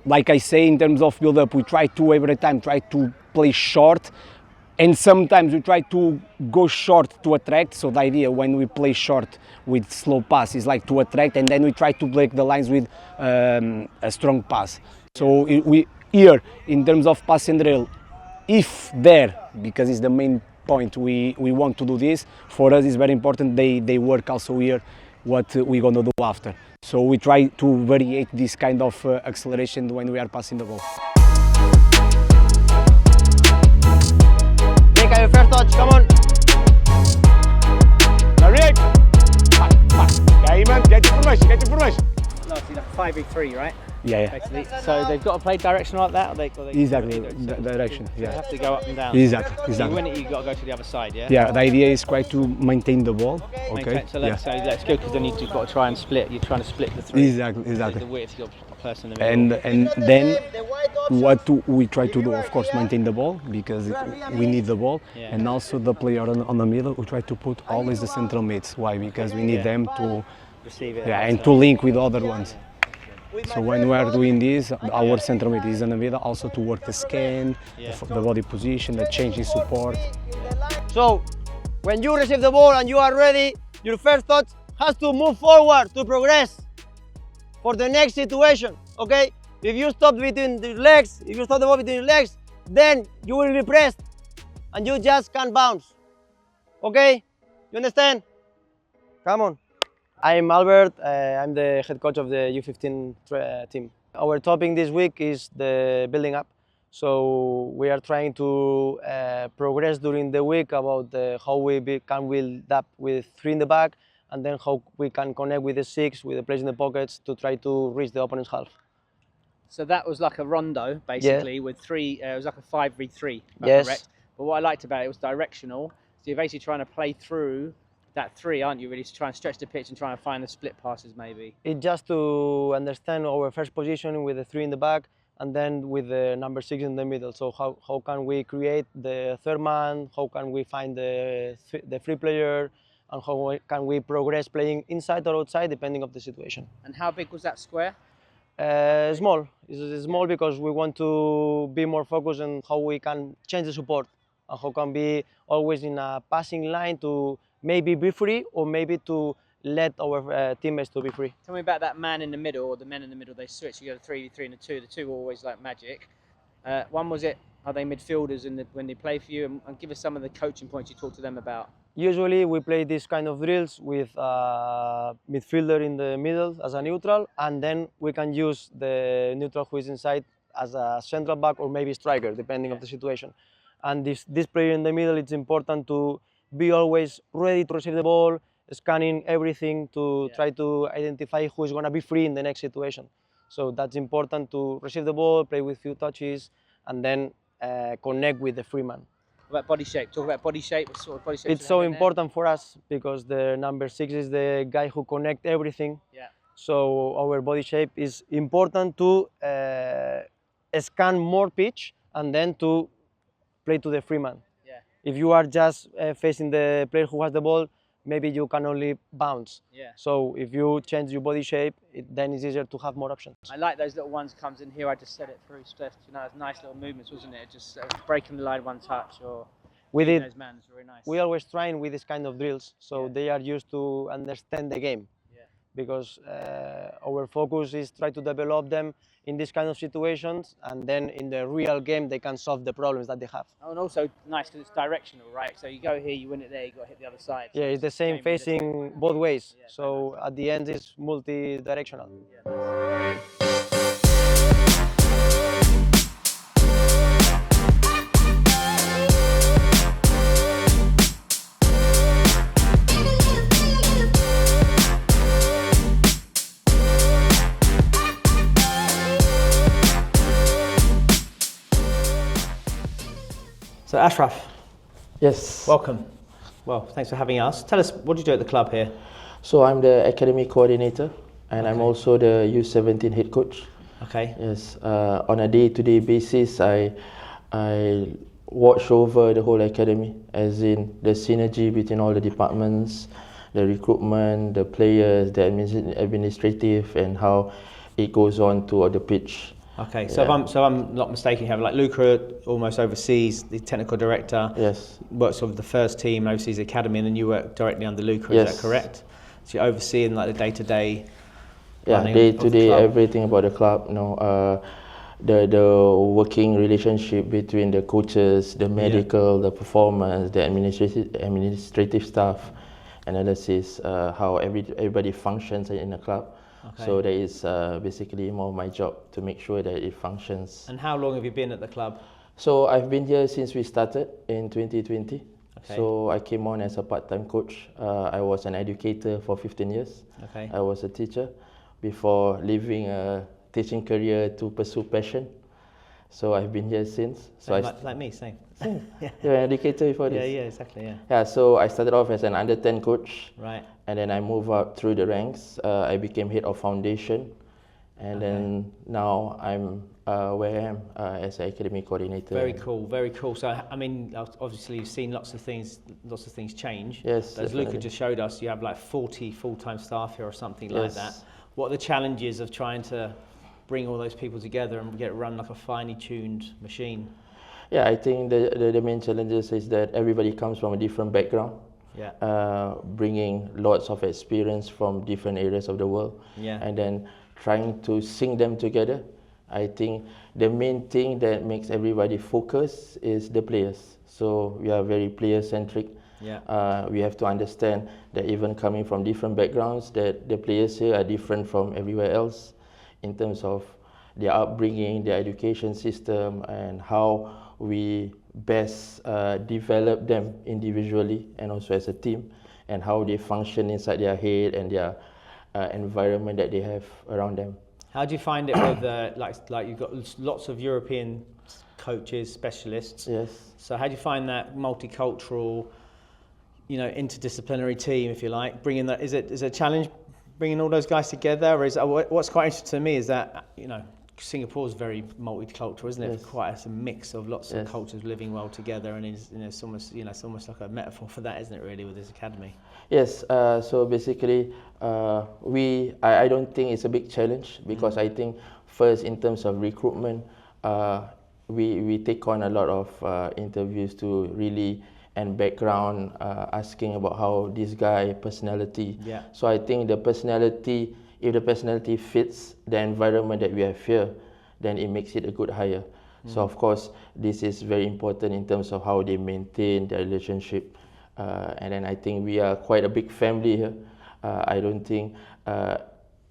Speaker 10: like I say, in terms of build-up, we try to every time try to play short. And sometimes we try to go short to attract. So the idea when we play short with slow pass is like to attract, and then we try to break the lines with a strong pass. So we here, in terms of pass and drill, if there, because it's the main point, we want to do this, for us it's very important they work also here what we're going to do after. So we try to variate this kind of acceleration when we are passing the ball.
Speaker 11: Your first touch, come on.
Speaker 4: Rick, pass. Get information.
Speaker 1: No, see like 5v3, right?
Speaker 10: Yeah.
Speaker 1: Basically. So they've got to play direction like that, or they
Speaker 10: Exactly, direction.
Speaker 1: So
Speaker 10: Yeah.
Speaker 1: they have to go up and down.
Speaker 10: Exactly.
Speaker 1: So you win it, you've got to go to the other side, yeah?
Speaker 10: Yeah, the idea is quite to maintain the ball. Okay.
Speaker 1: So that's good, because then you've got to try and split. You're trying to split the three.
Speaker 10: Exactly.
Speaker 1: The width of the person in the middle.
Speaker 10: And then what we try to do, of course, maintain the ball, because we need the ball, and also the player on the middle. We try to put always the central mids. Why? Because we need them to
Speaker 1: receive it.
Speaker 10: Yeah, and to link with other ones. So when we are doing this, our central mid is in the middle, also to work the scan, the body position, the change in support.
Speaker 11: So, when you receive the ball and you are ready, your first touch has to move forward to progress for the next situation, okay? If you stop between the legs, if you stop the ball between your legs, then you will be pressed and you just can't bounce, okay? You understand? Come on. I'm Albert, I'm the head coach of the U15 team. Our topic this week is the building up. So we are trying to progress during the week about how we can build up with 3 in the back, and then how we can connect with the 6, with the players in the pockets, to try to reach the opponent's half.
Speaker 1: So that was like a rondo, basically, with 3, it was like a 5v3,
Speaker 11: yes.
Speaker 1: Correct? But what I liked about it was directional. So you're basically trying to play through that 3, aren't you, really, to try and stretch the pitch and try and find the split passes, maybe?
Speaker 11: It's just to understand our first position with the 3 in the back, and then with the number 6 in the middle. So how can we create the third man, how can we find the free player, and how can we progress playing inside or outside, depending on the situation.
Speaker 1: And how big was that square?
Speaker 11: Small. It's small because we want to be more focused on how we can change the support, and how can be always in a passing line to maybe be free, or maybe to let our teammates to be free.
Speaker 1: Tell me about that man in the middle, or the men in the middle. They switch. You got a 3v3 and a 2. The 2 are always like magic. One was it? Are they midfielders when they play for you? And give us some of the coaching points you talk to them about.
Speaker 11: Usually we play this kind of drills with a midfielder in the middle as a neutral, and then we can use the neutral who is inside as a central back or maybe striker, depending on the situation. And this player in the middle, it's important to be always ready to receive the ball, scanning everything to try to identify who is going to be free in the next situation. So that's important to receive the ball, play with few touches, and then connect with the free man.
Speaker 1: What about body shape? Talk about body shape. What sort of body shape?
Speaker 11: It's so important for us because the number 6 is the guy who connects everything.
Speaker 1: Yeah.
Speaker 11: So our body shape is important to scan more pitch and then to play to the free man.
Speaker 1: Yeah.
Speaker 11: If you are just facing the player who has the ball, maybe you can only bounce.
Speaker 1: Yeah.
Speaker 11: So if you change your body shape, then it's easier to have more options.
Speaker 1: I like those little ones comes in here. I just set it through, Steph. You know, it's nice little movements, wasn't it? Just breaking the line one touch or
Speaker 11: We
Speaker 1: beating
Speaker 11: did.
Speaker 1: those mans, very nice.
Speaker 11: We always train with this kind of drills, so they are used to understand the game.
Speaker 1: Yeah.
Speaker 11: Because our focus is try to develop them in this kind of situations, and then in the real game they can solve the problems that they have.
Speaker 1: Oh, and also nice because it's directional, right? So you go here, you win it there, you got to hit the other side.
Speaker 11: Yeah, it's the same
Speaker 1: with the
Speaker 11: facing both ways.
Speaker 1: Yeah,
Speaker 11: So at the end it's multi-directional.
Speaker 1: So Ashraf,
Speaker 5: Yes.
Speaker 1: welcome. Well, thanks for having us. Tell us, what do you do at the club here?
Speaker 5: So I'm the academy coordinator, and I'm
Speaker 1: Okay.
Speaker 5: also the U17 head coach.
Speaker 1: Okay.
Speaker 5: Yes. On a day-to-day basis, I watch over the whole academy, as in the synergy between all the departments, the recruitment, the players, the administrative, and how it goes on to the pitch.
Speaker 1: Okay, so
Speaker 5: Yeah.
Speaker 1: if I'm not mistaken, you have like Luca almost oversees the technical director.
Speaker 5: Yes.
Speaker 1: Works with the first team, oversees the academy, and then you work directly under Luca.
Speaker 5: Yes.
Speaker 1: Is that correct? So you're overseeing like the day-to-day.
Speaker 5: Yeah,
Speaker 1: running
Speaker 5: day
Speaker 1: of
Speaker 5: to
Speaker 1: the
Speaker 5: day,
Speaker 1: club.
Speaker 5: everything about the club. You know, the working relationship between the coaches, the medical, the performance, the administrative staff, analysis, how everybody functions in the club.
Speaker 1: Okay.
Speaker 5: So that is basically more of my job to make sure that it functions.
Speaker 1: And how long have you been at the club?
Speaker 5: So I've been here since we started in 2020.
Speaker 1: Okay.
Speaker 5: So I came on as a part-time coach. I was an educator for 15 years.
Speaker 1: Okay.
Speaker 5: I was a teacher before leaving a teaching career to pursue passion. So I've been here since. So
Speaker 1: Same, like me, same.
Speaker 5: you're an educator before
Speaker 1: Yeah,
Speaker 5: this?
Speaker 1: yeah, exactly, yeah.
Speaker 5: Yeah, so I started off as an under 10 coach.
Speaker 1: Right.
Speaker 5: And then I moved up through the ranks. I became head of foundation. And then now I'm where I am as an academy coordinator.
Speaker 1: Very cool, very cool. So, I mean, obviously you've seen lots of things change.
Speaker 5: Yes,
Speaker 1: As Luca
Speaker 5: definitely.
Speaker 1: just showed us, you have like 40 full-time staff here or something like
Speaker 5: Yes.
Speaker 1: that. What are the challenges of trying to bring all those people together and get it run like a finely tuned machine?
Speaker 5: Yeah, I think the main challenges is that everybody comes from a different background.
Speaker 1: Yeah.
Speaker 5: Bringing lots of experience from different areas of the world.
Speaker 1: Yeah.
Speaker 5: And then trying to sync them together. I think the main thing that makes everybody focus is the players. So we are very player-centric.
Speaker 1: Yeah.
Speaker 5: We have to understand that even coming from different backgrounds, that the players here are different from everywhere else in terms of their upbringing, their education system, and how we best develop them individually and also as a team, and how they function inside their head and their environment that they have around them.
Speaker 1: How do you find it with like you've got lots of European coaches, specialists?
Speaker 5: Yes.
Speaker 1: So how do you find that multicultural, interdisciplinary team, if you like, bringing that? Is it a challenge bringing all those guys together, or is what's quite interesting to me is that Singapore is very multicultural, isn't it?
Speaker 5: Yes.
Speaker 1: Quite a mix of lots
Speaker 5: Yes.
Speaker 1: of cultures living well together, and it's almost it's almost like a metaphor for that, isn't it? Really, with this academy.
Speaker 5: Yes, so basically, I don't think it's a big challenge because I think first in terms of recruitment, we take on a lot of interviews to really and background, asking about how this guy personality.
Speaker 1: Yeah.
Speaker 5: So I think the personality, if the personality fits the environment that we have here, then it makes it a good hire. So of course, this is very important in terms of how they maintain their relationship. And then I think we are quite a big family here. I don't think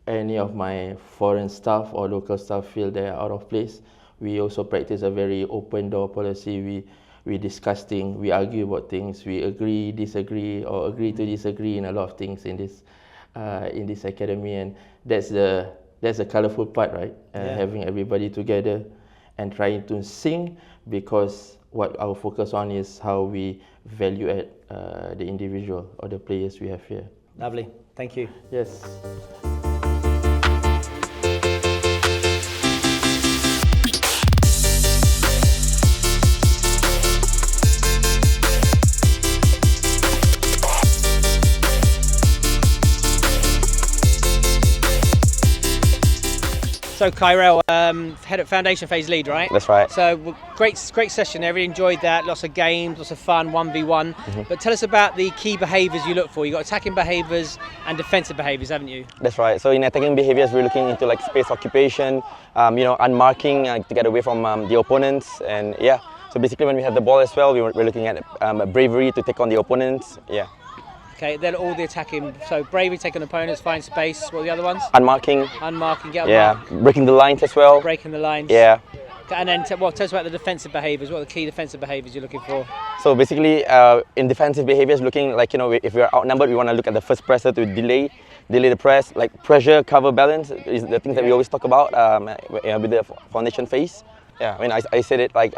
Speaker 5: any of my foreign staff or local staff feel they are out of place. We also practice a very open door policy. we discuss things, we argue about things, we agree, disagree, or agree to disagree in a lot of things in this academy, and that's the colorful part, right? Having everybody together and trying to sing, because what our focus on is how we value add the individual or the players we have here.
Speaker 1: Lovely, thank you.
Speaker 5: Yes.
Speaker 1: So Kyrell, head of foundation phase lead, right?
Speaker 12: That's right.
Speaker 1: So great session there. Really enjoyed that. Lots of games, lots of fun, 1v1. But tell us about the key behaviours you look for. You got attacking behaviours and defensive behaviours, haven't you?
Speaker 12: That's right. So in attacking behaviors, we're looking into like space occupation, unmarking to get away from the opponents, and yeah. So basically, when we have the ball as well, we're looking at bravery to take on the opponents. Yeah.
Speaker 1: Okay, then all the attacking. So bravery, taking opponents, find space. What are the other ones?
Speaker 12: Unmarking.
Speaker 1: Unmarking, get
Speaker 12: unmarked. Yeah, breaking the lines as well.
Speaker 1: Breaking the lines.
Speaker 12: Yeah.
Speaker 1: And then tell us about the defensive behaviours. What are the key defensive behaviours you're looking for?
Speaker 12: So basically, in defensive behaviours, looking like, if we're outnumbered, we want to look at the first presser to delay the press, like pressure, cover, balance is the things that we always talk about with the foundation phase. Yeah, I mean, I said it like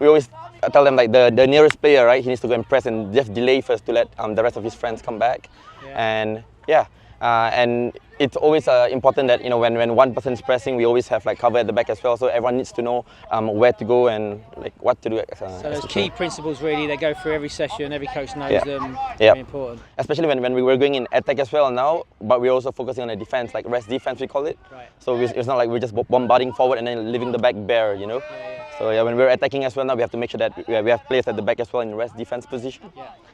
Speaker 12: we always tell them like the nearest player, right? He needs to go and press and just delay first to let the rest of his friends come back. And yeah, and it's always important that when one person is pressing, we always have like cover at the back as well. So everyone needs to know where to go and like what to do.
Speaker 1: So those key principles really, they go through every session. Every coach knows them. Very important.
Speaker 12: Especially when we were going in attack as well now, but we're also focusing on the defense, like rest defense we call it.
Speaker 1: Right.
Speaker 12: So it's not like we're just bombarding forward and then leaving the back bare, So yeah, when we're attacking as well now, we have to make sure that we have players at the back as well in rest defense position.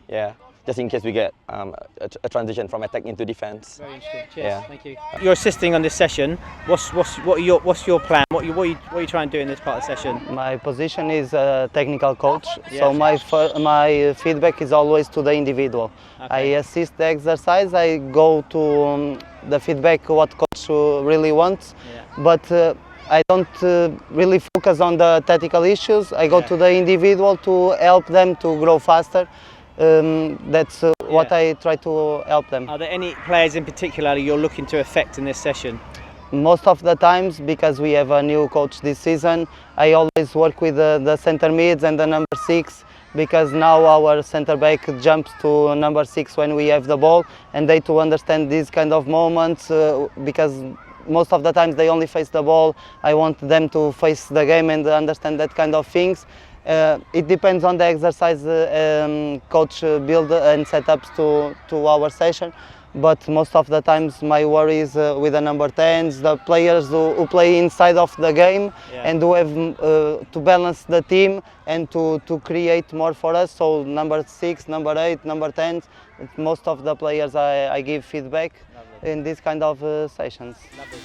Speaker 12: Yeah. Just in case we get a transition from attack into defense.
Speaker 1: Very interesting. Cheers. Thank you. You're assisting on this session. What's your plan? What are you trying to do in this part of the session?
Speaker 13: My position is a technical coach, so my feedback is always to the individual. I assist the exercise. I go to the feedback what coach really wants, but I don't really focus on the tactical issues. I go to the individual to help them to grow faster. That's what I try to help them.
Speaker 1: Are there any players in particular you're looking to affect in this session?
Speaker 13: Most of the times, because we have a new coach this season, I always work with the center mids and the number 6, because now our center back jumps to number 6 when we have the ball, and they to understand these kind of moments, because most of the times they only face the ball. I want them to face the game and understand that kind of things. It depends on the exercise coach build and setups to our session, but most of the times my worry is with the number 10s, the players who play inside of the game and who have to balance the team and to create more for us. So number 6, number 8, number 10s, most of the players I give feedback in this kind of sessions.
Speaker 1: Lovely.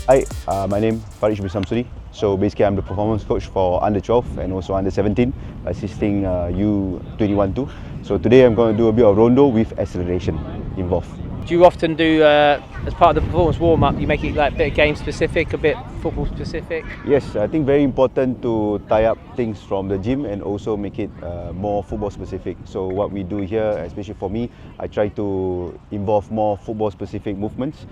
Speaker 14: Hi, my name is Farid Samsuri. So basically I'm the performance coach for under 12 and also under 17, assisting U21 too. So today I'm going to do a bit of rondo with acceleration involved.
Speaker 1: Do you often do, as part of the performance warm-up, you make it like a bit game specific, a bit football specific?
Speaker 14: Yes, I think very important to tie up things from the gym and also make it more football specific. So what we do here, especially for me, I try to involve more football specific movements,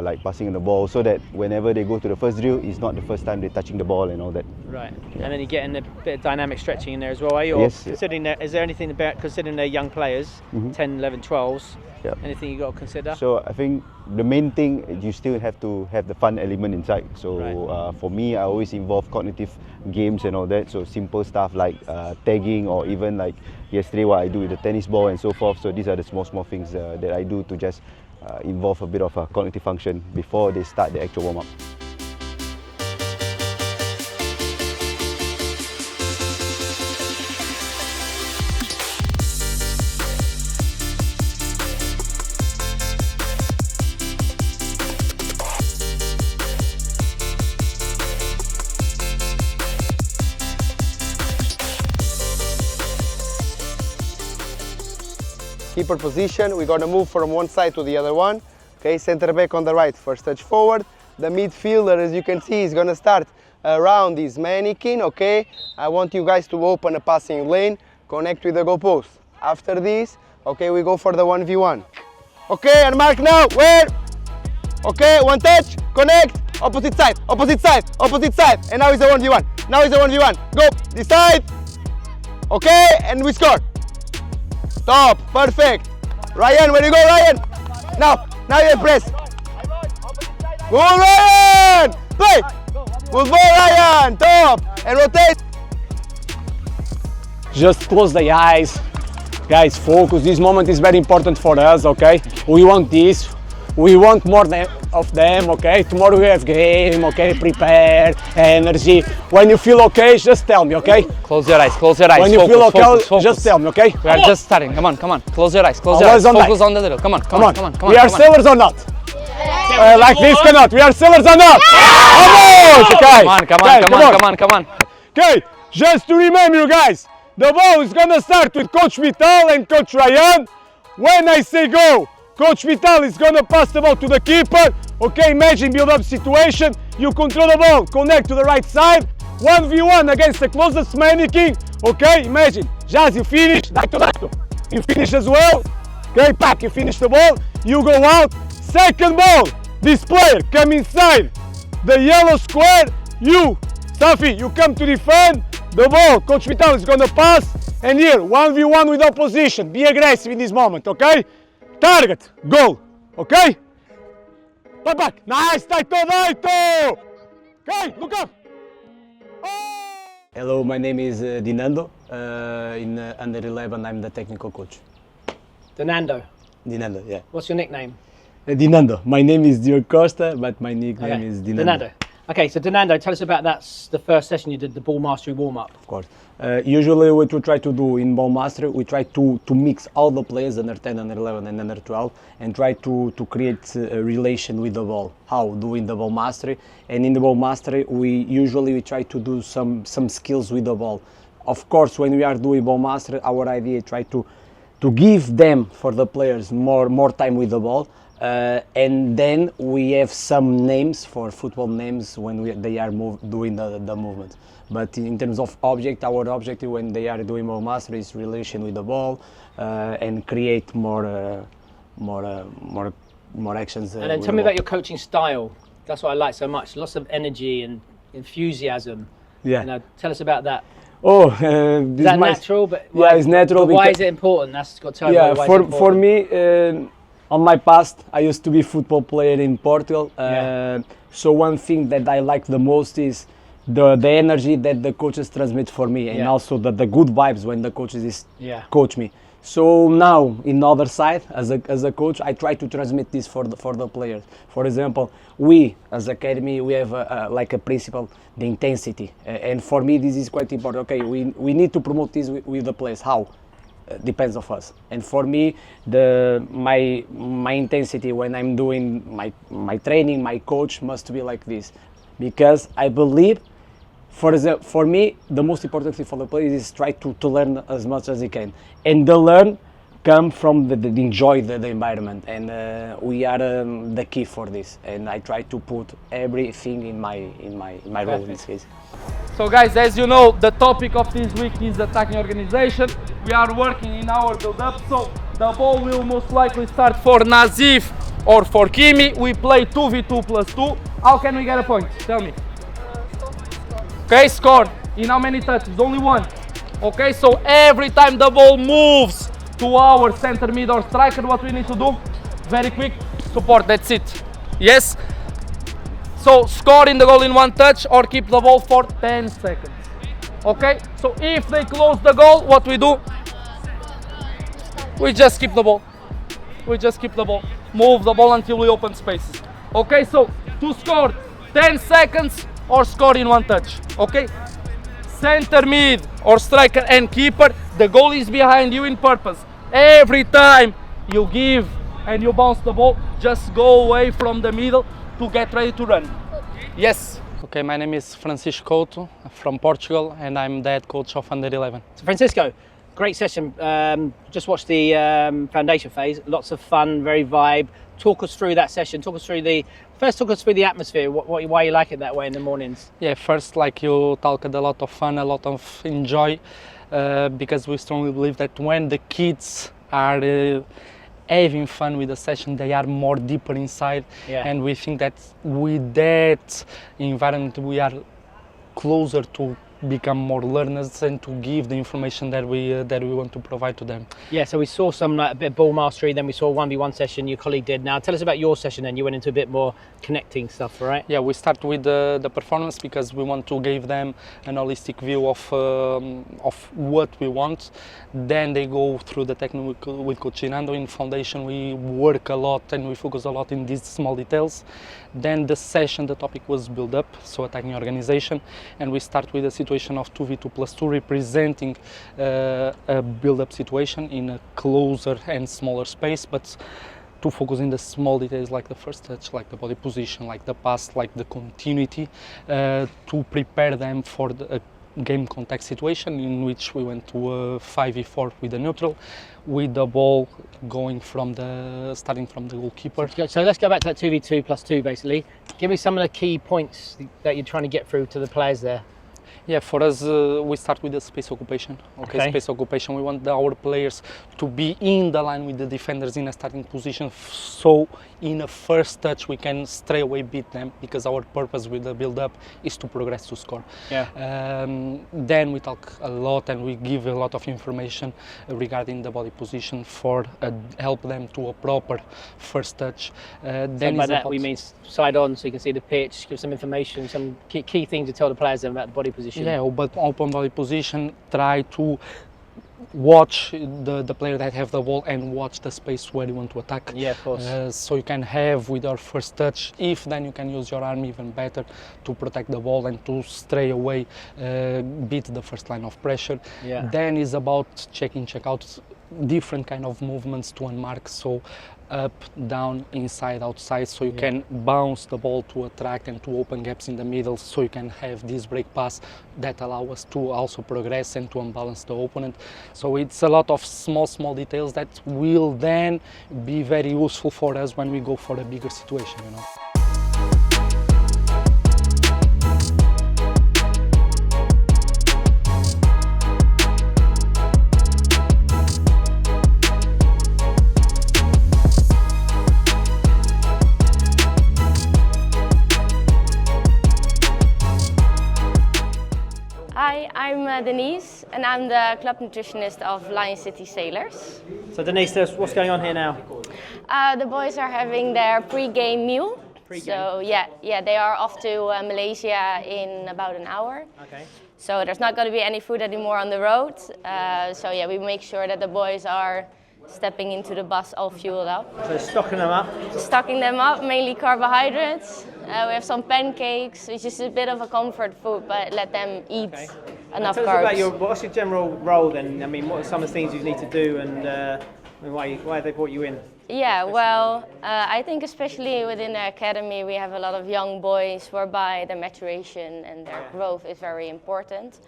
Speaker 14: like passing the ball, so that whenever they go to the first drill, it's not the first time they're touching the ball and all that.
Speaker 1: Right, and then you get in a bit of dynamic stretching in there as well, are you?
Speaker 14: Yes.
Speaker 1: Considering is there anything about, considering they're young players, 10, 11, 12s, anything you got to consider?
Speaker 14: So I think the main thing, you still have to have the fun element inside. So for me, I always involve cognitive games and all that. So simple stuff like tagging, or even like yesterday what I do with the tennis ball and so forth. So these are the small things that I do to just involve a bit of a cognitive function before they start the actual warm-up.
Speaker 15: Keeper position, we're going to move from one side to the other one. Okay, center back on the right, first touch forward. The midfielder, as you can see, is gonna start around this mannequin, okay? I want you guys to open a passing lane, connect with the goalpost. After this, okay, we go for the 1v1. Okay, and mark now, where? Okay, one touch, connect, opposite side, opposite side, opposite side. And now it's a 1v1, now it's a 1v1. Go, this side. Okay, and we score. Top, perfect. Ryan, where you go, Ryan? Now you press. Go, Ryan! Play! Good ball, Ryan! Top! And rotate.
Speaker 10: Just close the eyes. Guys, focus. This moment is very important for us, okay? We want this. We want more of them, okay? Tomorrow we have game, okay? Prepare, energy. When you feel okay, just tell me, okay?
Speaker 16: Close your eyes, close your eyes.
Speaker 10: When you
Speaker 16: focus,
Speaker 10: feel okay,
Speaker 16: focus.
Speaker 10: just tell me, okay?
Speaker 16: We are just starting. Come on, come on. Close your eyes, close your eyes. Focus on the little. Come on, come on, come on.
Speaker 10: We are sailors or not? Like this cannot. We are sailors or not? Vamos! Okay.
Speaker 16: Come on, come on, come on, come on, come on.
Speaker 4: Okay, just to remember you guys, the ball is gonna start with Coach Vital and Coach Ryan. When I say go, Coach Vital is gonna pass the ball to the keeper. Okay, imagine build-up situation. You control the ball, connect to the right side. 1v1 against the closest mannequin. Okay, imagine. Jazz, you finish. Daito. You finish as well. Okay, Pac, you finish the ball. You go out. Second ball. This player come inside the yellow square. You, Safi, you come to defend the ball. Coach Vital is gonna pass. And here, 1v1 with opposition. Be aggressive in this moment, okay? Target, goal, okay? Back, nice, Daito! Okay, look up!
Speaker 10: Hello, my name is Dinando. In under 11, I'm the technical coach.
Speaker 1: Dinando.
Speaker 10: Dinando, yeah.
Speaker 1: What's your nickname?
Speaker 10: Dinando. My name is Diogo Costa, but my nickname is Dinando.
Speaker 1: Dinando. Okay, so Dinando, tell us about the first session you did, the ball mastery warm-up.
Speaker 10: Of course. Usually what we try to do in ball mastery, we try to mix all the players under 10, under 11 and under 12 and try to create a relation with the ball. How? Doing the ball mastery. And in the ball mastery, we try to do some skills with the ball. Of course, when we are doing ball mastery, our idea is try to give them, for the players, more time with the ball. And then we have some names for football names when they are doing the movement. But in terms of object, our objective when they are doing ball mastery is relation with the ball and create more actions.
Speaker 1: And then tell me about your coaching style. That's what I like so much. Lots of energy and enthusiasm.
Speaker 10: Yeah.
Speaker 1: Tell us about that.
Speaker 10: Oh,
Speaker 1: is that natural? But
Speaker 10: yeah, it's natural.
Speaker 1: But why is it important? That's got to tell
Speaker 10: yeah,
Speaker 1: why it's important.
Speaker 10: For me. On my past, I used to be a football player in Portugal. So one thing that I like the most is the energy that the coaches transmit for me, and also the good vibes when the coaches coach me. So now, in the other side, as a coach, I try to transmit this for the players. For example, we as academy, we have like a principle, the intensity, and for me this is quite important. Okay, we need to promote this with the players. How? Depends of us. And for me, my intensity when I'm doing my training, my coach must be like this, because I believe, for me, the most important thing for the players is try to learn as much as they can, and the learn come from the enjoy the environment, and we are the key for this. And I try to put everything in my role in this case.
Speaker 17: So guys, as you know, the topic of this week is attacking organization. We are working in our build-up, so the ball will most likely start for Nazif or for Kimi. We play 2v2 plus 2. How can we get a point? Tell me. Okay, score. In how many touches? Only one. Okay, so every time the ball moves to our center mid or striker, what we need to do? Very quick, support, that's it. Yes? So score in the goal in one touch or keep the ball for 10 seconds. Okay, so if they close the goal, what we do? We just keep the ball. We just keep the ball. Move the ball until we open spaces. Okay, so to score 10 seconds or score in one touch. Okay, center mid or striker and keeper, the goal is behind you in purpose. Every time you give and you bounce the ball, just go away from the middle to get ready to run. Yes.
Speaker 16: Okay, my name is Francisco Couto from Portugal, and I'm the head coach of Under 11.
Speaker 1: So Francisco, great session. Just watched the foundation phase. Lots of fun, very vibe. talk us through that session. Talk us through the atmosphere. Why you like it that way in the mornings?
Speaker 16: Yeah, first, like you talked, a lot of fun, a lot of enjoy, because we strongly believe that when the kids are having fun with the session, they are more deeper inside, and we think that with that environment we are closer to become more learners and to give the information that we want to provide to them.
Speaker 1: Yeah, so we saw some like, a bit of ball mastery, then we saw a 1v1 session your colleague did. Now tell us about your session then. You went into a bit more connecting stuff, right?
Speaker 16: Yeah, we start with the performance because we want to give them an holistic view of what we want. Then they go through the technical with Coach Nando. In foundation we work a lot and we focus a lot in these small details. Then the session, the topic was build up, so attacking organization, and we start with a situation of 2v2+2 representing a build up situation in a closer and smaller space, but to focus in the small details like the first touch, like the body position, like the pass, like the continuity, to prepare them for the game contact situation in which we went to a 5v4 with the neutral, with the ball going starting from the goalkeeper.
Speaker 1: So let's go back to that 2v2+2 basically. Give me some of the key points that you're trying to get through to the players there.
Speaker 16: Yeah, for us, we start with the space occupation. Okay, space occupation. We want our players to be in the line with the defenders in a starting position, so in a first touch we can straight away beat them, because our purpose with the build-up is to progress to score. Then we talk a lot and we give a lot of information regarding the body position for help them to a proper first touch.
Speaker 1: Then by that we mean side on, so you can see the pitch, give some information, some key things to tell the players about the body position.
Speaker 16: Yeah, but open body position, try to watch the player that have the ball and watch the space where you want to attack.
Speaker 1: Yeah, of course.
Speaker 16: So you can have with your first touch, if then you can use your arm even better to protect the ball and to stray away, beat the first line of pressure. Then is about check in, check out, different kind of movements to unmark, so up, down, inside, outside, so you can bounce the ball to attract and to open gaps in the middle, so you can have this break pass that allow us to also progress and to unbalance the opponent. So it's a lot of small details that will then be very useful for us when we go for a bigger situation, you know.
Speaker 18: Hi, I'm Denise and I'm the club nutritionist of Lion City Sailors.
Speaker 1: So Denise, what's going on here now?
Speaker 18: The boys are having their pre-game meal. So yeah, they are off to Malaysia in about an hour.
Speaker 1: Okay.
Speaker 18: So there's not going to be any food anymore on the road. So yeah, we make sure that the boys are stepping into the bus all fueled up.
Speaker 1: So stocking them up?
Speaker 18: Stocking them up, mainly carbohydrates. We have some pancakes, which is a bit of a comfort food, but let them eat enough
Speaker 1: tell
Speaker 18: carbs.
Speaker 1: us about what's your general role then? I mean, what are some of the things you need to do, and why have they brought you in?
Speaker 18: Yeah, well, I think especially within the academy we have a lot of young boys whereby their maturation and their growth is very important.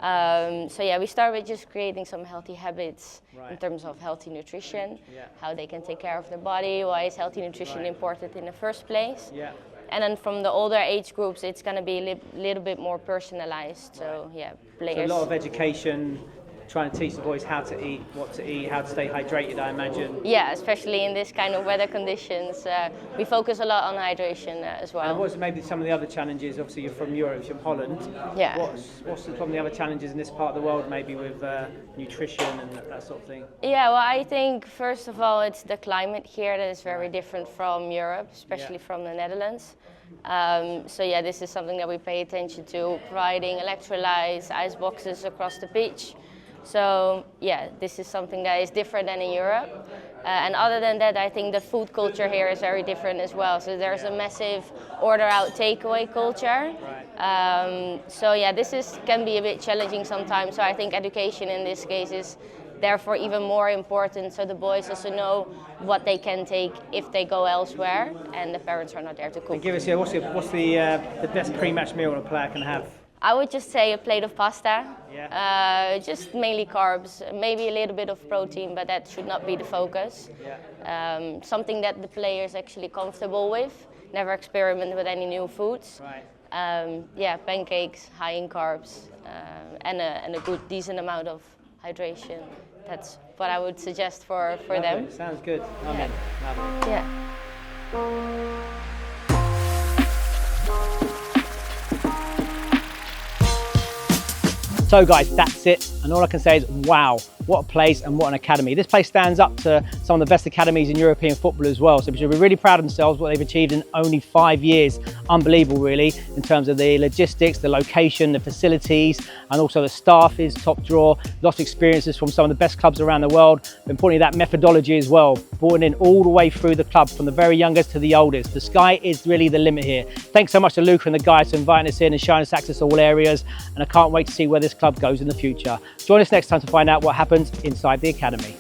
Speaker 18: So yeah, we start with just creating some healthy habits in terms of healthy nutrition, how they can take care of their body, why is healthy nutrition important in the first place. And then from the older age groups, it's going to be a little bit more personalized. So yeah, players.
Speaker 1: So a lot of education, trying to teach the boys how to eat, what to eat, how to stay hydrated, I imagine.
Speaker 18: Yeah, especially in this kind of weather conditions, we focus a lot on hydration as well.
Speaker 1: And what's maybe some of the other challenges? Obviously, you're from Europe, you're from Holland.
Speaker 18: Yeah.
Speaker 1: What's some of the other challenges in this part of the world, maybe with nutrition and that sort of thing?
Speaker 18: Yeah, well, I think first of all, it's the climate here that is very different from Europe, especially from the Netherlands. So yeah, this is something that we pay attention to, providing electrolytes, ice boxes across the beach. So yeah, this is something that is different than in Europe. And other than that, I think the food culture here is very different as well. So there's a massive order out takeaway culture. So yeah, this can be a bit challenging sometimes. So I think education in this case is therefore even more important, so the boys also know what they can take if they go elsewhere and the parents are not there to cook.
Speaker 1: And give us, what's the best pre-match meal a player can have?
Speaker 18: I would just say a plate of pasta. Just mainly carbs, maybe a little bit of protein, but that should not be the focus. Something that the player is actually comfortable with. Never experiment with any new foods. Yeah, pancakes, high in carbs, and a good, decent amount of hydration. That's what I would suggest for them.
Speaker 1: Sounds good. Love it.
Speaker 18: Yeah.
Speaker 1: So guys, that's it. And all I can say is, wow, what a place and what an academy. This place stands up to some of the best academies in European football as well. So they should be really proud of themselves, what they've achieved in only 5 years. Unbelievable really, in terms of the logistics, the location, the facilities, and also the staff is top drawer. Lots of experiences from some of the best clubs around the world. But importantly, that methodology as well, brought in all the way through the club, from the very youngest to the oldest. The sky is really the limit here. Thanks so much to Luca and the guys for inviting us in and showing us access to all areas. And I can't wait to see where this club goes in the future. Join us next time to find out what happens inside the academy.